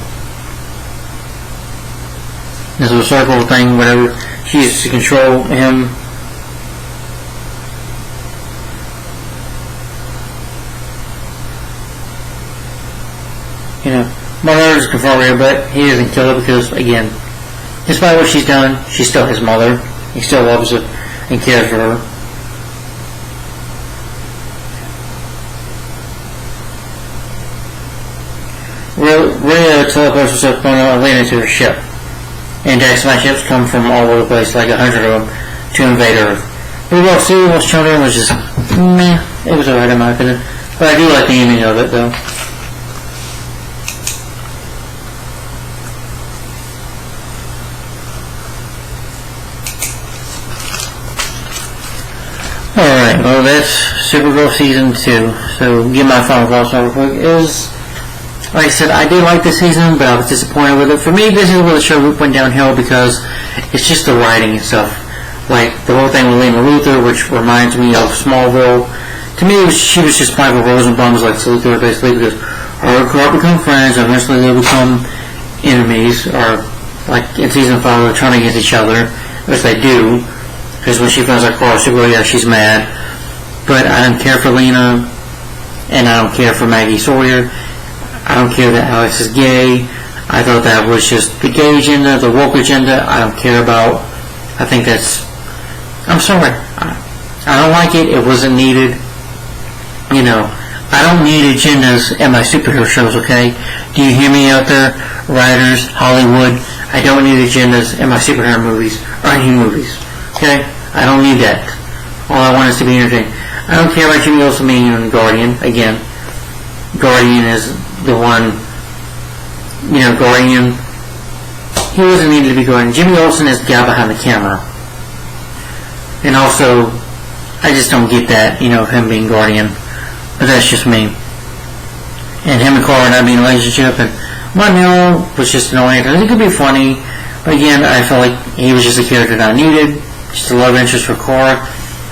this little circle thing, whatever. She uses to control him. You know, Mother is confront Rhea, but he doesn't kill her because, again, despite what she's done, she's still his mother. He still loves her and cares for her. Rhea teleports herself going on Lena to her ship. And my ships come from all over the place, like 100 of them, to invade Earth. The World City Lost Children was just meh. It was alright in my opinion. But I do like the ending of it though. Alright, well that's Supergirl Season 2. So give my final thoughts real quick. Like I said, I did like this season, but I was disappointed with it. For me, this is where the show went downhill because it's just the writing and stuff. Like the whole thing with Lena Luthor, which reminds me of Smallville. To me, she was just Michael Rosenbaum's like Luthor, basically, because her and Clark become friends, and eventually they become enemies, or like in season 5, they're turning against each other, which they do. Because when she finds out Clark's Supergirl, yeah, she's mad. But I don't care for Lena, and I don't care for Maggie Sawyer. I don't care that Alex is gay. I thought that was just the gay agenda, the woke agenda. I don't care about. I think that's. I'm sorry. I don't like it. It wasn't needed. You know, I don't need agendas in my superhero shows, okay? Do you hear me out there, writers, Hollywood? I don't need agendas in my superhero movies or any movies, okay? I don't need that. All I want is to be entertained. I don't care about Jimmy Olsen being in Guardian. Again, Guardian is the one, you know, Guardian. He wasn't needed to be Guardian. Jimmy Olsen is the guy behind the camera. And also, I just don't get that, you know, of him being Guardian. But that's just me. And him and Cora not being in a relationship, and Monroe was just annoying. I think it could be funny, but again, I felt like he was just a character not needed, just a love interest for Cora.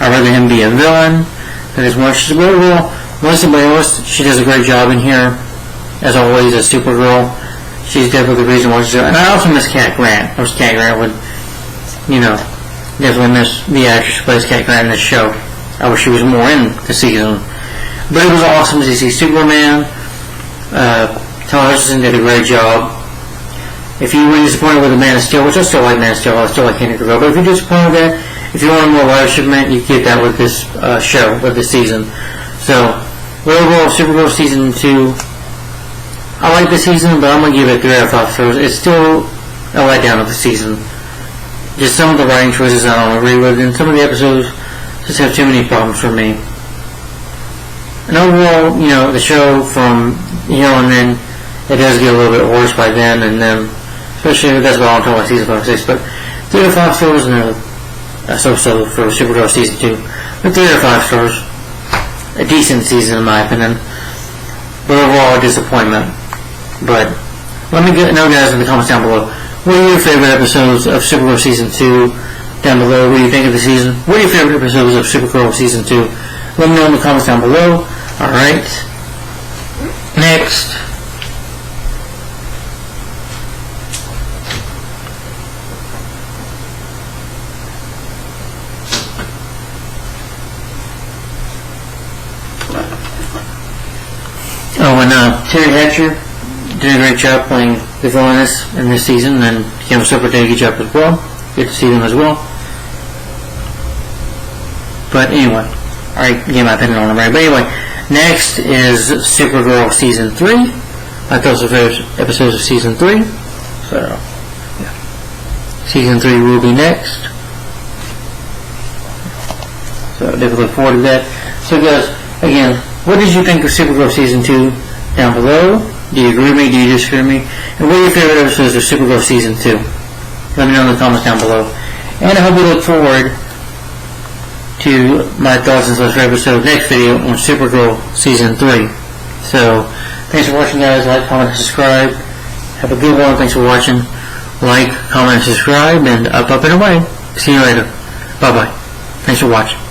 I'd rather him be a villain than as much as well. Melissa Bayless, she does a great job in here. As always, as Supergirl, she's definitely the reason why she's there. And I also miss Cat Grant. I wish Cat Grant would, you know, definitely miss the actress who plays Cat Grant in this show. I wish she was more in the season. But it was awesome to see Superman. Tom Hutchinson did a great job. If you were disappointed with the Man of Steel, which I still like Man of Steel, I still like Henry Cavill, but if you're disappointed with that, if you want a more live shipment, you get that with this show, with this season. So, overall, Supergirl Season 2, I like the season, but I'm going to give it 3 out of 5 stars. It's still a letdown of the season. Just some of the writing choices I don't agree with, and some of the episodes just have too many problems for me. And overall, you know, the show from here on in, it does get a little bit worse by then, and then, especially, that's what I'm talking about season 5 and 6, but 3 out of 5 stars and a so-so for Supergirl Season 2. But 3 out of 5 stars. A decent season in my opinion. But overall, a disappointment. But let me know, guys, in the comments down below. What are your favorite episodes of Supergirl Season 2? Down below, what do you think of the season? What are your favorite episodes of Supergirl Season 2? Let me know in the comments down below. Alright. Next. Terry Hatcher did a great job playing the villainess in this season, and Kim Super did a good job as well. Good to see them as well. But anyway, I gave my opinion on them, right? But anyway, next is Supergirl Season 3. I thought those were episodes of Season 3. So, yeah. Season 3 will be next. So, definitely look forward to that. So, guys, again, what did you think of Supergirl Season 2 down below? Do you agree with me? Do you disagree with me? And what are your favorite episodes of Supergirl Season 2? Let me know in the comments down below. And I hope you look forward to my thoughts and such for episode next video on Supergirl Season 3. So, thanks for watching, guys. Like, comment, and subscribe. Have a good one. Thanks for watching. Like, comment, and subscribe, and up, and away. See you later. Bye-bye. Thanks for watching.